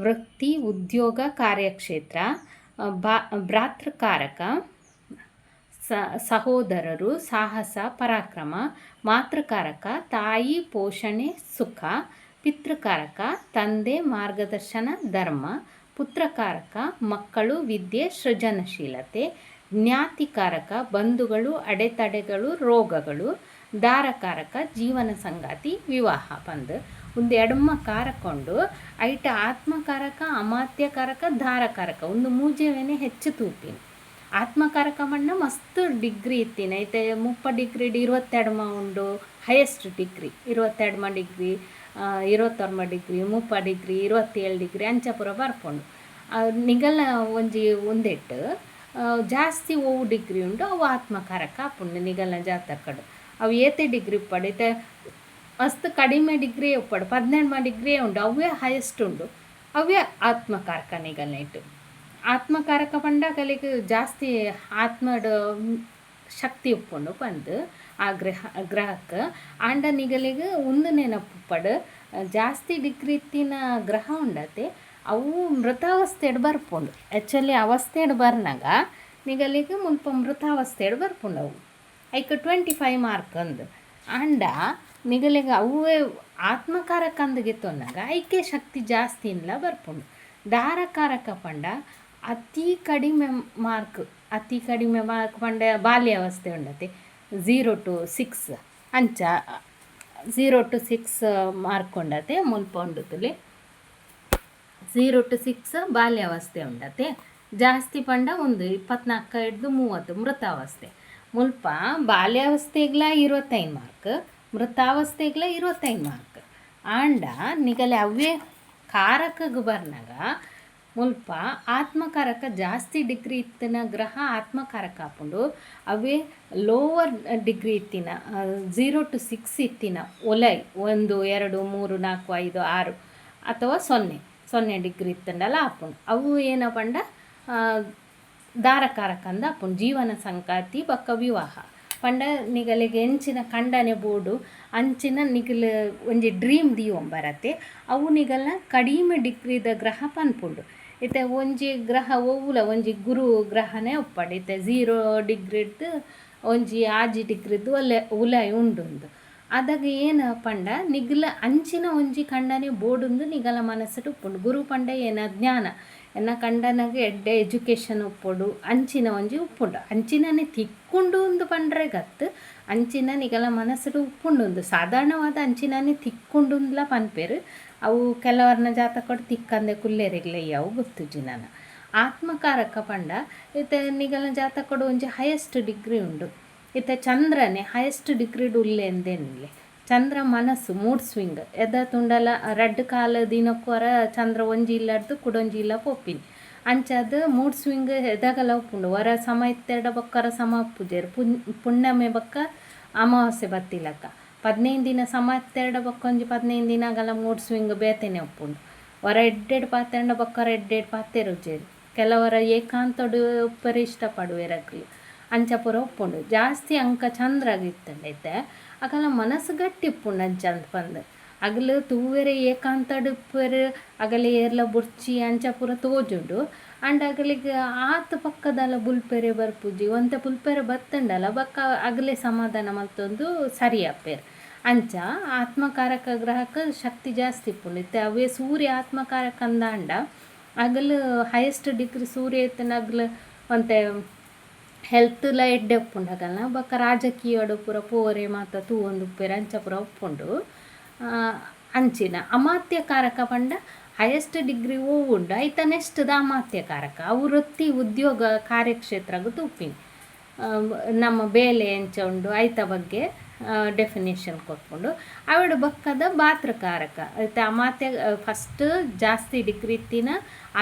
ವೃತ್ತಿ ಉದ್ಯೋಗ ಕಾರ್ಯಕ್ಷೇತ್ರ. ಭ್ರಾತೃಕಾರಕ ಸಹೋದರರು ಸಾಹಸ ಪರಾಕ್ರಮ. ಮಾತೃಕಾರಕ ತಾಯಿ ಪೋಷಣೆ ಸುಖ. ಪಿತೃಕಾರಕ ತಂದೆ ಮಾರ್ಗದರ್ಶನ ಧರ್ಮ. ಪುತ್ರಕಾರಕ ಮಕ್ಕಳು ವಿದ್ಯೆ ಸೃಜನಶೀಲತೆ. ಜ್ಞಾತಿಕಾರಕ ಬಂಧುಗಳು ಅಡೆತಡೆಗಳು ರೋಗಗಳು. ದಾರಕಾರಕ ಜೀವನ ಸಂಗಾತಿ ವಿವಾಹ ಬಂದು ಒಂದು ಎಡಮ್ಮ ಕಾರಕೊಂಡು ಐಟ ಆತ್ಮಕಾರಕ ಅಮಾತ್ಯಕಾರಕ ಧಾರಕಾರಕ ಒಂದು ಮೂಜೆವೇನೆ ಹೆಚ್ಚು ತೂಪಿನ. ಆತ್ಮಕಾರಕ ಮಣ್ಣ ಮಸ್ತ್ ಡಿಗ್ರಿ ಇತ್ತಿನ ಐತೆ 30 ಡಿಗ್ರಿ 22 ಉಂಡು. Highest degree 22 degree 29 degree 30 degree 27 degree ಅಂಚ ಪೂರ ಬರ್ಪುಂಡು. ನಿಗಲ್ನ ಒಂದೆಟ್ಟು ಜಾಸ್ತಿ ಓವು ಡಿಗ್ರಿ ಉಂಡು ಅವು ಆತ್ಮಕಾರಕ ಆಪುಂಡು ನಿಗಲ್ನ ಜಾತಕಡು. ಅವು ಏತೆ ಡಿಗ್ರಿ ಪಡಿತೆ ಮಸ್ತ್ ಕಡಿಮೆ ಡಿಗ್ರಿ ಉಪ್ಪಡು 12 ಡಿಗ್ರಿ ಉಂಡು ಅವೇ ಹೈಯೆಸ್ಟ್ ಉಂಡು ಅವೇ ಆತ್ಮಕಾರಕ ನಿಗಲ್ನೈಟು. ಆತ್ಮಕಾರಕ ಪಂಡಗಲಿಗೆ ಜಾಸ್ತಿ ಆತ್ಮಡ ಶಕ್ತಿ ಉಪ್ಪುಂಡು ಬಂದು ಆ ಗ್ರಹಕ್ಕೆ ಆಂಡ ನಿಗಲಿಗೆ ಒಂದು ನೆನಪು ಪಡು ಜಾಸ್ತಿ ಡಿಗ್ರಿ ಇತ್ತಿನ ಗ್ರಹ ಉಂಡತೆ ಅವು ಮೃತಾವಸ್ಥೆಡ್ ಬರ್ಪುಂಡು. ಆ್ಯಕ್ಚುಲಿ ಅವಸ್ಥೆಡ್ ಬರ್ನಾಗ ನಿಗಲಿಗೆ ಮುಲ್ಪ ಮೃತಾವಸ್ಥೆಡ್ ಬರ್ಪುಂಡು ಅವು ಐಕ್ 25 ಮಾರ್ಕ್ ಅಂದು ಆಂಡ ನಿಗಲಿಗೆ ಅವೇ ಆತ್ಮಕಾರಕ ಅಂದಿಗೆ ತೊನ್ನಾಗ ಐಕೆ ಶಕ್ತಿ ಜಾಸ್ತಿ ಇಲ್ಲ ಬರ್ಪುಂಡು. ಧಾರಕಾರಕ ಪಂಡ ಅತಿ ಕಡಿಮೆ ಮಾರ್ಕ್ ಪಂಡ ಬಾಲ್ಯಾವಸ್ಥೆ ಉಂಡತೆ 0 to 6 ಅಂಚ 0 to 6 ಮಾರ್ಕ್ ಉಂಡತೆ ಮುಲ್ಪ ಉಂಡುತ್ತಲೆ 0 to 6 ಬಾಲ್ಯಾವಸ್ಥೆ ಉಂಡತೆ. ಜಾಸ್ತಿ ಪಂಡ ಒಂದು 24 ಹಿಡ್ದು 30 ಮೃತಾವಸ್ಥೆ. ಮುಲ್ಪ ಬಾಲ್ಯಾವಸ್ಥೆಗ್ಲ 25 ಮಾರ್ಕ್, ಮೃತಾವಸ್ಥೆಗ್ಲ 25 ಮಾರ್ಕ್. ಆಂಡ ನಿಗಲೆ ಅವೇ ಕಾರಕಗೆ ಬರ್ನಾಗ ಮುಲ್ಪ ಆತ್ಮಕಾರಕ ಜಾಸ್ತಿ ಡಿಗ್ರಿ ಇತ್ತಿನ ಗ್ರಹ ಆತ್ಮಕಾರಕ ಹಾಕೊಂಡು ಅವೇ ಲೋವರ್ ಡಿಗ್ರಿ ಇತ್ತಿನ 0 to 6 ಇತ್ತಿನ ಒಲೈ 1 2 3 4 5 6 ಅಥವಾ 0 ಡಿಗ್ರಿ ಇತ್ತಂಡಲ್ಲ ಹಾಕೊಂಡು ಅವು ಏನಪ್ಪಂಡ ಧಾರಕಾರಕ ಅಂದ ಹಾಕೊಂಡು ಜೀವನ ಸಂಗಾತಿ ಬಕ್ಕ ವಿವಾಹ ಪಂಡ ನಿಗಲಿಗೆ ಎಂಚಿನ ಕಂಡನೆ ಬೋರ್ಡು ಅಂಚಿನ ನಿಗಲು ಒಂಜಿ ಡ್ರೀಮ್ ಬರತ್ತೆ. ಅವು ನಿಗಲ್ನ ಕಡಿಮೆ ಡಿಗ್ರಿದ ಗ್ರಹ ಪನ್ಪುಂಡು. ಇತ್ತೆ ಒಂಜಿ ಗ್ರಹ ಒವ್ವುಲ ಒಂಜಿ ಗುರು ಗ್ರಹನೇ ಒಪ್ಪಂಡು. ಇತ್ತೆ 0 ಡಿಗ್ರಿದ್ದು ಒಂಜಿ ಆಜಿ ಡಿಗ್ರಿದ್ದು ಉಲಾಯಿ ಉಂಡುಂದು. ಅದಾಗ ಏನು ಪಂಡ ನಿಗಲ ಅಂಚಿನ ಒಂಜಿ ಕಂಡನೆ ಬೋರ್ಡುಂದು ನಿಗಲ ಮನಸ್ಸು ಉಪ್ಪುಂಡು. ಗುರು ಪಂಡ ಏನ ಜ್ಞಾನ ಎನ್ನ ಕಂಡನಾಗ ಎಡ್ಡೆ ಎಜುಕೇಷನ್ ಉಪ್ಪೊಡು ಅಂಚಿನ ಒಂಜಿ ಉಪ್ಪುಂಡು. ಅಂಚಿನನೆ ತಿಕ್ಕೊಂಡು ಒಂದು ಪಂಡ್ರೆ ಗತ್ತು ಅಂಚಿನ ನಿಗಲ ಮನಸ್ಸು ಉಪ್ಪುಂಡು. ಒಂದು ಸಾಧಾರಣವಾದ ಅಂಚಿನನೆ ತಿಕ್ಕೊಂಡುಂದ್ಲ ಪನ್ಪೇರು. ಅವು ಕೆಲವರ್ನ ಜಾತಕಡು ತಿಕ್ಕಂದೆ ಕುಲ್ಲೇರಿಗ್ಲೆ ಅವು ಗೊತ್ತುಜಿ ನಾನು. ಆತ್ಮಕಾರಕ ಪಂಡ ಇತ್ತೆ ನಿಗಲ ಜಾತಕಡು ಒಂಜಿ ಹೈಯೆಸ್ಟ್ ಡಿಗ್ರಿ ಉಂಡು. ಇತ್ತೆ ಚಂದ್ರನೇ ಹೈಯೆಸ್ಟ್ ಡಿಗ್ರಿಡ್ ಉಲ್ಲೆ ಎಂದೇನಿಲ್ಲ. ಚಂದ್ರ ಮನಸ್ಸು ಮೂಡ್ ಸ್ವಿಂಗ್ ಎದ ತುಂಡಲ ರಡ್ಡು ಕಾಲ ದಿನಕ್ಕೂರ ಚಂದ್ರ ಒಂಜಿ ಇಲ್ಲಡ್ದು ಕುಡೊಂಜಿ ಇಲ್ಲ ಪೊಪ್ಪಿನಿ ಅಂಚದು ಮೂಡ್ ಸ್ವಿಂಗ್ ಎದಾಗಲ ಉಪ್ಪುಂಡು. ವರ ಸಮ ಇತ್ತೆರಡ ಬಕ್ಕರ ಸಮ ಉಪ್ಪುಜೇರು ಪುಣ್ಯಮೆ ಬಕ್ಕ ಅಮಾವಾಸ್ಯೆ ಬತ್ತಿಲಕ್ಕ 15 ದಿನ ಸಮ ಇತ್ತೆರಡ ಬಕ್ಕ ಒಂಜಿ 15 ದಿನ ಆಗಲ ಮೂಡ್ ಸ್ವಿಂಗ್ ಬೇತೆನೆ ಉಪ್ಪುಂಡು. ವರ ಎಡ್ಡೆಡು ಪಾತೆಂಡ ಬಕ್ಕರ ಎಡ್ಡೆಡು ಪಾತೆರುಜೇರು. ಕೆಲವರ ಏಕಾಂತಡು ಉಪ್ಪರೆ ಇಷ್ಟಪಡುವೆರಗ್ಲು ಅಂಚ ಪೂರ ಉಪ್ಪುಂಡು. ಜಾಸ್ತಿ ಅಂಕ ಚಂದ್ರಾಗಿತ್ತಂಡೈತೆ ಅಗಲ ಮನಸ್ಸು ಗಟ್ಟಿ ಉಪ್ಪುಂಡು ಅಂಚಂತ ಪಂದು ಅಗಲು ತೂವೆರೆ ಏಕಾಂತಡು ಉಪ್ಪರು ಅಗಲೆ ಏರ್ಲ ಬುರ್ಚಿ ಅಂಚ ಪೂರ ತೋಜುಂಡು. ಅಂಡ್ ಅಗಲಿಗೆ ಆತ ಪಕ್ಕದಲ್ಲ ಬುಲ್ಪೆರೆ ಬರ್ಪುಜಿ ಒಂತೆ ಬುಲ್ಪೆರೆ ಬತ್ತಂಡಲ್ಲ ಬಕ್ಕ ಅಗಲೇ ಸಮಾಧಾನ ಮಲ್ತೊಂದು ಸರಿ ಅಪ್ಪೇರು. ಅಂಚ ಆತ್ಮಕಾರಕ ಗ್ರಹಕ್ಕೆ ಶಕ್ತಿ ಜಾಸ್ತಿ ಇಪ್ಪುಂಡು. ಇತ್ತೆ ಅವೇ ಸೂರ್ಯ ಆತ್ಮಕಾರಕ ಅಂದಾಂಡ ಅಗಲು ಹೈಯೆಸ್ಟ್ ಡಿಗ್ರಿ ಸೂರ್ಯ ಇತ್ತನ ಅಗಲು ಒಂತೆ ಹೆಲ್ತ್ಲ ಎಡ್ಡೆ ಉಪ್ಪುಂಡು. ಆಗಲ್ಲ ಬಕ್ಕ ರಾಜಕೀಯಡು ಪೂರ ಪೋರೆ ಮಾತ ತೂ ಒಂದು ಉಪ್ಪೇರು ಅಂಚ ಪೂರ ಉಪ್ಪುಂಡು. ಅಂಚಿನ ಅಮಾತ್ಯಕಾರಕ ಪಂಡ ಹೈಯೆಸ್ಟ್ ಡಿಗ್ರಿ ಉಂಡು ಐತ ನೆಕ್ಸ್ಟ್ದ ಅಮಾತ್ಯಕಾರಕ ಅವು ವೃತ್ತಿ ಉದ್ಯೋಗ ಕಾರ್ಯಕ್ಷೇತ್ರಗೂ ತೂಪಿನಿ. ನಮ್ಮ ಬೇಲೆ ಎಂಚ ಉಂಡು ಐತ ಬಗ್ಗೆ ಡೆಫಿನೇಷನ್ ಕೊಟ್ಕೊಂಡು ಅವಡು ಬಕ್ಕದ ಬಾತ್ರಕಾರಕ ಐತೆ ಅಮಾತ್ಯ ಫಸ್ಟ್ ಜಾಸ್ತಿ ಡಿಗ್ರಿ ಇತ್ತಿನ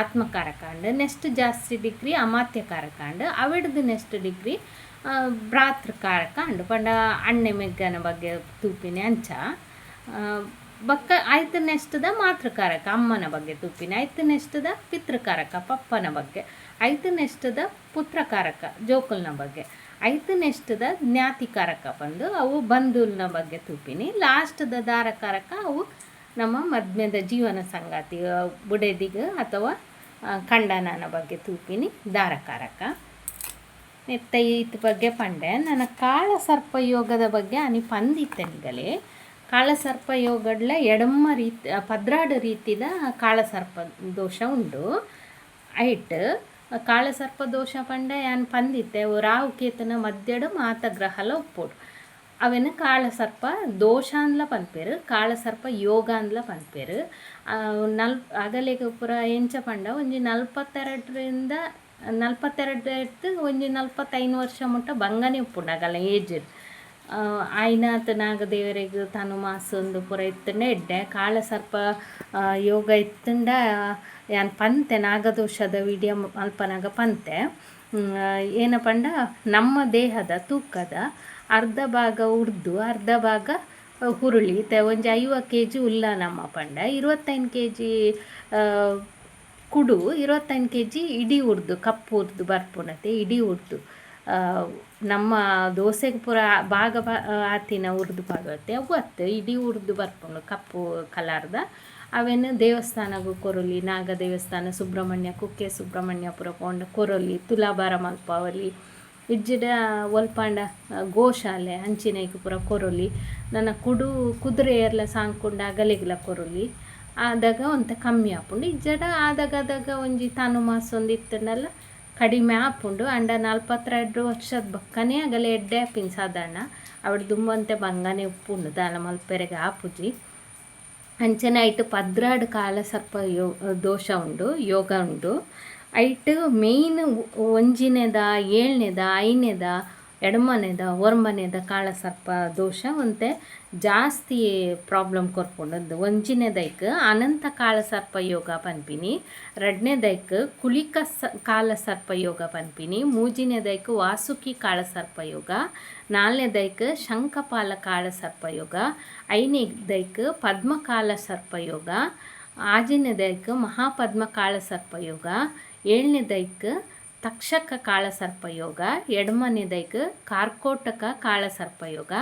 ಆತ್ಮಕಾರಕ ಅಂಡು ನೆಕ್ಸ್ಟ್ ಜಾಸ್ತಿ ಡಿಗ್ರಿ ಅಮಾತ್ಯಕಾರಕ ಅಂಡು ಅವಡ್ದು ನೆಕ್ಸ್ಟ್ ಡಿಗ್ರಿ ಭ್ರಾತೃಕಾರಕ ಅಂಡು ಪಂಡ ಅಣ್ಣೆ ಮೆಗ್ಗನ ಬಗ್ಗೆ ತೂಪಿನಿ ಅಂಚ ಬಕ್ಕ ಆಯ್ತು ನೆಕ್ಸ್ಟ್ದ ಮಾತೃಕಾರಕ ಅಮ್ಮನ ಬಗ್ಗೆ ತೂಪಿನಿ. ಆಯ್ತು ನೆಕ್ಸ್ಟ್ದ ಪಿತೃಕಾರಕ ಪಪ್ಪನ ಬಗ್ಗೆ. ಆಯ್ತು ನೆಕ್ಸ್ಟ್ದ ಪುತ್ರಕಾರಕ ಜೋಕುಲ್ನ ಬಗ್ಗೆ. ಆಯ್ತು ನೆಕ್ಸ್ಟ್ದ ಜ್ಞಾತಿಕಾರಕ ಬಂದು ಅವು ಬಂಧುಲ್ನ ಬಗ್ಗೆ ತೂಪಿನಿ. ಲಾಸ್ಟ್ದ ಧಾರಕಾರಕ ಅವು ನಮ್ಮ ಮದ್ಮೆದ ಜೀವನ ಸಂಗಾತಿ ಬುಡೆದಿಗ ಅಥವಾ ಖಂಡನನ ಬಗ್ಗೆ ತೂಪಿನಿ ಧಾರಕಾರಕ. ನೆತ್ತ ಈತ ಬಗ್ಗೆ ಪಂಡೆ ನನ್ನ ಕಾಳ ಸರ್ಪ ಯೋಗದ ಬಗ್ಗೆ ಅನಿ ಪಂದಿತ್ತನಿಗಲೇ. ಕಾಳಸರ್ಪ ಯೋಗಡ್ಲ ಎಡಮ್ಮ ರೀತಿ ಪದ್ರಾಡು ರೀತಿದ ಕಾಳಸರ್ಪ ದೋಷ ಉಂಡು. ಐಟ್ ಕಾಳಸರ್ಪ ದೋಷ ಪಂಡ ಯಾನ್ ಪಂದಿತ್ತೆ ರಾಹು ಕೇತನ ಮಧ್ಯಡು ಮಾತ ಗ್ರಹಲ ಉಪ್ಪೋಡು ಅವೇನು ಕಾಳಸರ್ಪ ದೋಷ ಅಂದ್ಲ ಪನ್ಪೇರು ಕಾಳಸರ್ಪ ಯೋಗ ಅಂದ್ಲ ಪನ್ಪೇರು. ಅಗಲಿಗೆ ಪುರ ಎಂಚ ಪಂಡ ಒಂಜಿ 42 ಎತ್ತು ಒಂಜಿ 45 ವರ್ಷ ಮುಟ್ಟ ಬಂಗನೆ ಉಪ್ಪುಂಡು ಅಗಲ ಏಜ್. ಆಯ್ನಾಥ ನಾಗದೇವರಿಗೆ ತಾನು ಮಾಸೊಂದು ಪೂರ ಇತ್ತಂಡ ಎಡ್ಡೆ ಕಾಳಸರ್ಪ ಯೋಗ ಇತ್ತಂಡ ಯಾನ್ ಪಂತೆ ನಾಗದೋಷದ ವಿಡಿಯೋ ಅಲ್ಪನಾಗ ಪಂತೆ ಏನ ಪಂಡ ನಮ್ಮ ದೇಹದ ತೂಕದ ಅರ್ಧ ಭಾಗ ಉರ್ದು ಅರ್ಧ ಭಾಗ ಹುರುಳಿ ಒಂಜಿ 50 kg ಉಲ್ಲ ನಮ್ಮ ಪಂಡ 25 kg ಕುಡು 25 kg ಇಡೀ ಉರ್ದು ಕಪ್ಪು ಉರ್ದು ಬರ್ಪುಣತೆ ಇಡೀ ಉರ್ದು ನಮ್ಮ ದೋಸೆಗೆ ಪೂರ ಭಾಗ ಆತಿನ ಉರ್ದು ಪಾಡುತ್ತೆ ಅವತ್ತು ಇಡೀ ಉರ್ದು ಬರ್ಪುಂಡು ಕಪ್ಪು ಕಲರ್ದ ಅವೇನು ದೇವಸ್ಥಾನಗೂ ಕೊರೊಲಿ ನಾಗ ದೇವಸ್ಥಾನ ಸುಬ್ರಹ್ಮಣ್ಯ ಕುಕ್ಕೆ ಸುಬ್ರಹ್ಮಣ್ಯ ಪುರ ಪೋಂಡ ಕೊರೊಲಿ ತುಲಾಭಾರ ಮಲ್ಪಾವಲಿ ಇಜ್ಜಿಡ ಒಲ್ಪಾಂಡ ಗೋಶಾಲೆ ಅಂಚಿನೈಕ್ ಪೂರ ಕೊರೊಲಿ ನನ್ನ ಕುದುರೆ ಎಲ್ಲ ಸಾಂಗ್ಕೊಂಡು ಅಗಲಿಗ್ಲ ಕೊರೊಲಿ ಆದಾಗ ಒಂತ ಕಮ್ಮಿ ಆಪುಂಡು ಇಜ್ಜಡ ಆದಾಗ ಒಂಜಿ ತಾನು ಮಾಸ ಒಂದು ಇತ್ತಂಡಲ್ಲ ಕಡಿಮೆ ಆಪುಂಡು ಅಂಡ 42 ವರ್ಷದ ಬಕ್ಕನೇ ಆಗಲೇ ಎಡ್ಡೆ ಆಪಿನ ಸಾಧಾರಣ ಅವಳು ದುಂಬಂತೆ ಬಂಗನೆ ಉಪ್ಪುಂಡು ದಾಲ ಮಲ್ಪೆರೆಗೆ ಆಪುಜಿ ಅಂಚನೆ ಐಟ್ ಪದ್ರಾಡು ಕಾಲ ಸರ್ಪ ದೋಷ ಉಂಡು ಯೋಗ ಉಂಡು ಐಟ್ ಮೇಯ್ನ್ ಒಂಜಿನೆದ ಏಳ್ನೆದ ಐನೆದ ಎಡಮನೆದ ಒರ್ಮನೆದ ಕಾಳ ಸರ್ಪ ದೋಷ ಒಂತೆ ಜಾಸ್ತಿ ಪ್ರಾಬ್ಲಮ್ ಕೊರ್ಪುಂಡು ಒಂಜಿನೆದೈಕ್ ಅನಂತ ಕಾಳ ಸರ್ಪ ಯೋಗ ಪನ್ಪಿನಿ ರಡ್ನೆದೈಕ್ ಕುಳಿಕ ಕಾಲ ಸರ್ಪ ಯೋಗ ಪನ್ಪಿನಿ ಮೂಜಿನೆದೈಕ್ ವಾಸುಕಿ ಕಾಳ ಸರ್ಪ ಯೋಗ ನಾಲ್ನೆದೈಕ್ ಶಂಖಪಾಲ ಕಾಳ ಸರ್ಪ ಯೋಗ ಐನೆದೈಕ್ ಪದ್ಮಕಾಲ ಸರ್ಪ ಯೋಗ ಆಜಿನೆದೈಕ್ ಮಹಾಪದ್ಮ ಕಾಳ ಸರ್ಪ ಯೋಗ ಏಳ್ನೆದೈಕ್ ತಕ್ಷಕ ಕಾಳ ಸರ್ಪಯೋಗ ಎಡಮನೆದೈಕ್ ಕಾರ್ಕೋಟಕ ಕಾಳ ಸರ್ಪಯೋಗ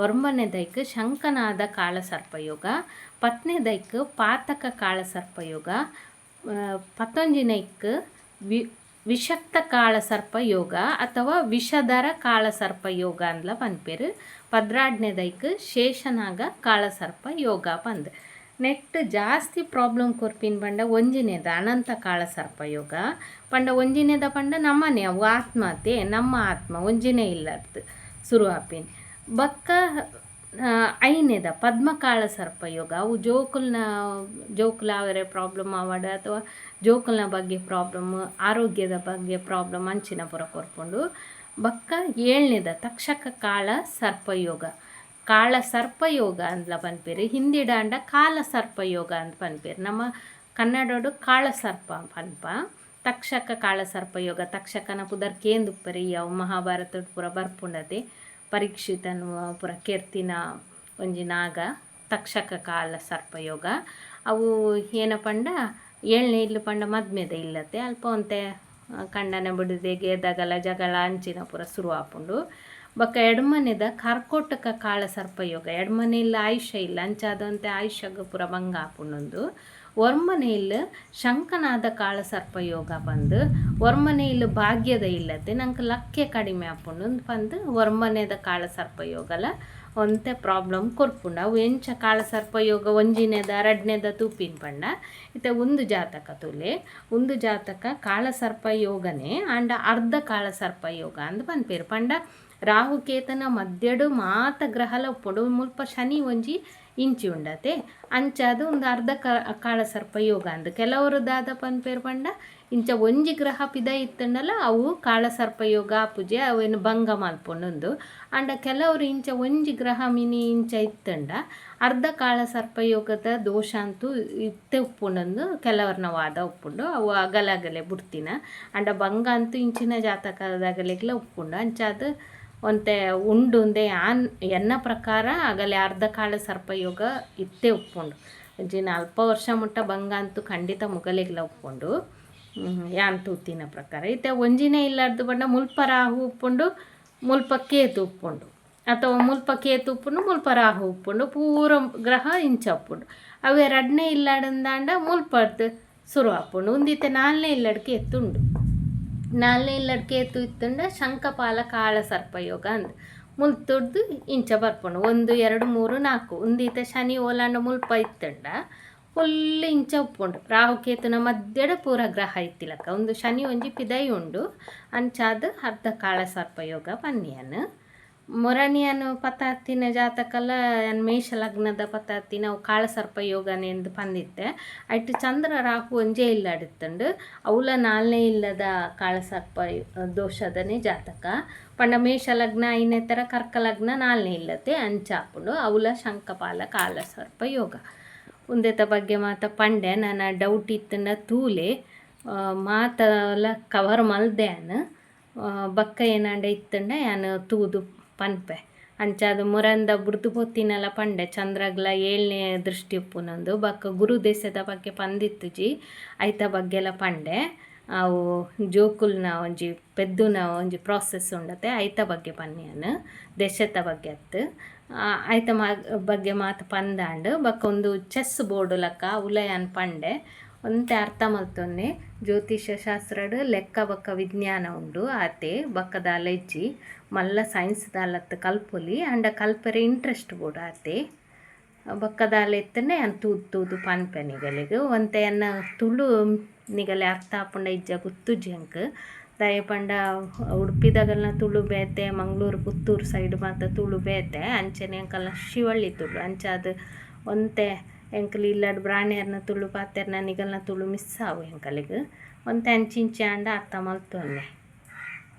ಒರ್ಮನೆದೈಕ್ ಶಂಕನಾದ ಕಾಳ ಸರ್ಪಯೋಗ ಪತ್ನೆದೈಕ್ ಪಾತಕ ಕಾಳ ಸರ್ಪಯೋಗ ಪತಂಜಿನೈಕ್ ವಿಷಕ್ತ ಕಾಳ ಸರ್ಪಯೋಗ ಅಥವಾ ವಿಷಧರ ಕಾಳ ಸರ್ಪಯೋಗ ಅಂದ್ಲ ಪನ್ಪೇರು ಪದ್ರಾಡ್ನೆದೈಕ್ ಶೇಷನಾಗ ಕಾಳ ಸರ್ಪಯೋಗ ಪಂದ್ ನೆಟ್ ಜಾಸ್ತಿ ಪ್ರಾಬ್ಲಮ್ ಕೊರ್ಪಿನ ಪಂಡ ಒಂಜಿನೆದ ಅನಂತ ಕಾಳ ಸರ್ಪಯೋಗ ಪಂಡ ಒಂಜಿನೆದ ಪಂಡ ನಮ್ಮನೆ ಅವು ಆತ್ಮಹತ್ಯೆ ನಮ್ಮ ಆತ್ಮ ಒಂಜಿನೇ ಇಲ್ಲದ್ದು ಶುರು ಆಪಿನ್ ಬಕ್ಕ ಐನೆದ ಪದ್ಮಕಾಳ ಸರ್ಪಯೋಗ ಅವು ಜೋಕುಲ ಅವರೇ ಪ್ರಾಬ್ಲಮ್ ಆವಡ ಅಥವಾ ಜೋಕುಲ್ನ ಬಗ್ಗೆ ಪ್ರಾಬ್ಲಮ್ ಆರೋಗ್ಯದ ಬಗ್ಗೆ ಪ್ರಾಬ್ಲಮ್ ಅಂಚಿನ ಪುರ ಕೊರ್ಕೊಂಡು ಬಕ್ಕ ಏಳ್ನೆದ ತಕ್ಷಕ ಕಾಳ ಸರ್ಪಯೋಗ ಕಾಳ ಸರ್ಪಯೋಗ ಅಂದ್ಲ ಪನ್ಪೇರು ಹಿಂದಿಡಾಂಡ ಕಾಲ ಸರ್ಪಯೋಗ ಅಂತ ಪನ್ಪೇರು ನಮ್ಮ ಕನ್ನಡೋಡು ಕಾಳ ಸರ್ಪ ಪನ್ಪ ತಕ್ಷಕ ಕಾಳ ಸರ್ಪಯೋಗ ತಕ್ಷಕನ ಪುದರ್ ಕೇಂದುಪ್ಪರಿ ಅವು ಮಹಾಭಾರತ ಪೂರ ಬರ್ಪುಂಡತೆ ಪರೀಕ್ಷಿತನು ಪೂರ ಕೆರ್ತಿನ ಒಂಜಿ ನಾಗ ತಕ್ಷಕ ಕಾಲ ಸರ್ಪಯೋಗ ಅವು ಏನ ಪಂಡ ಏಳ್ನೇ ಇಲ್ಲು ಪಂಡ ಮದ್ಮೆದ ಇಲ್ಲತೆ ಅಲ್ಪ ಒಂತೆ ಕಂಡನ ಬಿಡದೆ ಗೆದಗಲ ಜಗಳ ಅಂಚಿನ ಪೂರ ಶುರು ಆಪುಂಡು ಬಕ್ಕ ಎಡಮನೆದ ಕರ್ಕೋಟಕ ಕಾಳ ಸರ್ಪಯೋಗ ಎಡಮನೆ ಇಲ್ಲ ಆಯುಷ್ಯ ಇಲ್ಲ ಅಂಚಾದಂತೆ ಆಯುಷ್ಯಗ ಪೂರ ಭಂಗ ಆಪುಂಡು ಒರ್ಮನೆ ಇಲ್ಲ ಶಂಕನಾದ ಕಾಳ ಸರ್ಪಯೋಗ ಬಂದು ಒರ್ಮನೆ ಇಲ್ಲ ಭಾಗ್ಯದ ಇಲ್ಲತೆ ನಂಗೆ ಲಕ್ಕೆ ಕಡಿಮೆ ಆಪುಂಡು ಬಂದು ಒರ್ಮನೆದ ಕಾಳ ಸರ್ಪಯೋಗಲ ಒಂತೆ ಪ್ರಾಬ್ಲಮ್ ಕೊರ್ಪುಂಡು ಅವು ಎಂಚ ಕಾಳ ಸರ್ಪಯೋಗ ಒಂಜಿನೆದ ರಡ್ನೆದ ತೂಪಿನ ಪಂಡ ಇತ್ತೆ ಒಂದು ಜಾತಕ ತುಲೆ ಒಂದು ಜಾತಕ ಕಾಳ ಸರ್ಪಯೋಗನೇ ಅಂಡ ಅರ್ಧ ಕಾಳ ಸರ್ಪಯೋಗ ಅಂದ್ ಪನ್ಪೇರು ಪಂಡ ರಾಹುಕೇತನ ಮಧ್ಯಡು ಮಾತ ಗ್ರಹಲ ಉಪ್ಪುಂಡು ಮುಲ್ಪ ಶನಿ ಒಂಜಿ ಇಂಚಿ ಉಂಡತೆ ಅಂಚಾದ ಒಂದು ಅರ್ಧ ಕಾಳ ಸರ್ಪಯೋಗ ಅಂದು ಕೆಲವರು ದಾದ ಪನ್ಪೇರು ಪಂಡ ಇಂಚ ಒಂಜಿ ಗ್ರಹ ಪಿದ ಇತ್ತಂಡಲ್ಲ ಅವು ಕಾಳ ಸರ್ಪಯೋಗ ಪೂಜೆ ಅವೇನು ಭಂಗ ಮಲ್ಪೊಂಡು ಅಂಡ ಕೆಲವರು ಇಂಚ ಒಂಜಿ ಗ್ರಹ ಮಿನಿ ಇಂಚ ಇತ್ತಂಡ ಅರ್ಧ ಕಾಳ ಸರ್ಪಯೋಗದ ದೋಷ ಅಂತೂ ಇತ್ತೆ ಉಪ್ಪುಂಡು ಕೆಲವ್ರನ್ನ ವಾದ ಉಪ್ಪುಂಡು ಅವು ಅಗಲಗಲೆ ಬುಡ್ತಿನ ಅಂಡ ಭಂಗ ಅಂತೂ ಇಂಚಿನ ಜಾತಕದಾಗಲೆಗ್ಲ ಉಪ್ಪುಂಡು ಅಂಚಾದ ಒಂತೆ ಉಂಡುಂದೆ ಎನ್ನ ಪ್ರಕಾರ ಆಗಲೇ ಅರ್ಧ ಕಾಳ ಸರ್ಪಯೋಗ ಇತ್ತೇ ಉಪ್ಪುಂಡು ಜಿನ ಅಲ್ಪ ವರ್ಷ ಮುಟ್ಟ ಭಂಗ ಅಂತೂ ಖಂಡಿತ ಮುಗಲಿಗ್ಲ ಉಪ್ಪುಂಡು ಯಾನ್ ತೂತಿನ ಪ್ರಕಾರ ಇತ್ತೆ ಒಂಜಿನೇ ಇಲ್ಲಾರ್ದು ಬಂಡ ಮುಲ್ಪ ರಾಹು ಉಪ್ಪುಂಡು ಮುಲ್ಪ ಕೇತು ಉಪ್ಪುಂಡು ಅಥವಾ ಮುಲ್ಪ ಕೇತು ಉಪ್ಪುಂಡು ಮುಲ್ಪ ರಾಹು ಉಪ್ಪುಂಡು ಪೂರ ಗ್ರಹ ಇಂಚ ಉಪ್ಪುಂಡು ಅವೇ ರಡ್ನೇ ಇಲ್ಲಾಡಂದಾಂಡ ಮುಲ್ಪರ್ದು ಶುರು ಆಪುಂಡು ಒಂದಿತ್ತೆ ನಾಲ್ನೇ ಇಲ್ಲಡ್ಕೆ ಎತ್ತುಂಡು ನಾಲ್ನೇ ಇಲ್ಲಡ್ಕೆ ಎತ್ತು ಇತ್ತಂಡ ಶಂಖಪಾಲ ಕಾಳ ಸರ್ಪಯೋಗ ಅಂದ್ ಮುಲ್ತೊಡ್ದು ಇಂಚ ಬರ್ಪುಂಡು 1 2 3 4 ಒಂದೀತ ಶನಿ ಓಲಾಂಡ ಮುಲ್ಪ ಇತ್ತಂಡ ಫುಲ್ ಇಂಚ ಉಪ್ಪುಂಡು ರಾಹುಕೇತುನ ಮಧ್ಯಡ ಪೂರ ಗ್ರಹ ಇತ್ತಿಲಕ ಒಂದು ಶನಿ ಒಂಜಿ ಪಿದೈ ಉಂಡು ಅಂಚಾದ ಅರ್ಧ ಕಾಳ ಸರ್ಪಯೋಗ ಪನ್ನಿಯನ್ ಮೊರಣಿಯನು ಪತಾತಿನ ಜಾತಕಲ್ಲ ಮೇಷ ಲಗ್ನದ ಪತಾತಿನ ಅವು ಕಾಳ ಸರ್ಪಯೋಗನೆಂದು ಪಂದಿತ್ತೆ ಐಟ್ ಚಂದ್ರ ರಾಹು ಒಂಜೇ ಇಲ್ಲಾಡಿತ್ತಂಡು ಅವಳ ನಾಲ್ನೇ ಇಲ್ಲದ ಕಾಳ ಸರ್ಪ ದೋಷದನೇ ಜಾತಕ ಪಂಡ ಮೇಷ ಲಗ್ನ ಐನೇ ಥರ ಕರ್ಕ ಲಗ್ನ ನಾಲ್ನೇ ಇಲ್ಲತೆ ಅಂಚಾಪುಂಡು ಅವಳ ಶಂಖಪಾಲ ಕಾಳ ಸರ್ಪಯೋಗ ಉಂದೆತ ಬಗ್ಗೆ ಮಾತ ಪಂಡೆ ನನ್ನ ಡೌಟ್ ಇತ್ತಂಡ ತೂಲೆ ಮಾತಲ ಕವರ್ ಮಲ್ದೆಯನ್ ಬಕ್ಕ ಏನಾಂಡ ಇತ್ತಂಡ ಯಾನು ತೂದು ಪನ್ಪೆ ಅಂಚಾದ ಮುರಂದ ಬುಡ್ದು ಪೊತ್ತಿನಲ ಪಂಡೆ ಚಂದ್ರಗ್ಲ 7ನೇ ದೃಷ್ಟಿ ಉಪ್ಪುನೊಂದು ಬಕ್ಕ ಗುರು ದೇಶದ ಬಗ್ಗೆ ಪಂದಿತ್ತುಜಿ ಐತ ಬಗ್ಗೆಲ ಪಂಡೆ ಅವು ಜೋಕುಲ್ನ ಒಂಜಿ ಪೆದ್ದುನ ಒಂಜಿ ಪ್ರಾಸೆಸ್ ಉಂಡತೆ ಐತ ಬಗ್ಗೆ ಪನ್ನಿಯನ್ ದೇಶದ ಬಗ್ಗೆ ಅತ್ತು ಐತ ಬಗ್ಗೆ ಮಾತು ಪಂದಾಂಡು ಬಕ್ಕ ಒಂದು ಚೆಸ್ ಬೋರ್ಡು ಲಕ್ಕ ಉಲಯನ್ ಪಂಡೆ ಒಂತೆ ಅರ್ಥ ಮಲ್ತೊನ್ನೆ ಜ್ಯೋತಿಷ್ಯ ಶಾಸ್ತ್ರಡ್ ಲೆಕ್ಕ ಬೊಕ್ಕ ವಿಜ್ಞಾನ ಉಂಡು ಆತೆ ಬೊಕ್ಕದಾಲ ಇಜ್ಜಿ ಮಲ್ಲ ಸೈನ್ಸ್ ದಾಲತ್ ಕಲ್ಪೊಲಿ ಆಂಡ ಕಲ್ಪರೆ ಇಂಟ್ರೆಸ್ಟ್ ಕೂಡ ಆತೆ ಬೊಕ್ಕದಾಲ ಎತ್ತನೆ ಅನ್ ತೂದು ತೂದು ಪನ್ಪೆ ನಿಗಲಿಗ್ ಒಂತೆ ಅನ್ನ ತುಳು ನಿಗಲೆ ಅರ್ಥ ಆಪುಂಡ ಇಜ್ಜ ಗೊತ್ತುಜ್ಜಿ ಅಂಕ್ ದಾಯ ಪಂಡ ಉಡುಪಿದಾಗಲ್ನ ತುಳು ಬೇತೆ ಮಂಗಳೂರು ಪುತ್ತೂರು ಸೈಡ್ ಮಾತ ತುಳು ಬೇತೆ ಅಂಚನೆ ಅಂಕಲ್ನ ಶಿವಳ್ಳಿ ತುಳು ಅಂಚಾದ ಒಂತೆ ಎಂಕಲ್ ಇಲ್ಲಡ್ ಬ್ರಾಣಿಯರ್ನ ತುಳು ಪಾತೆರ್ನ ನಿಗಲ್ನ ತುಳು ಮಿಸ್ ಆವು ಎಂಕಲಿಗ್ ಒಂತೆ ಅಂಚಿಂಚೆ ಆಂಡ ಅರ್ಥ ಮಲ್ತೊನ್ನೆ.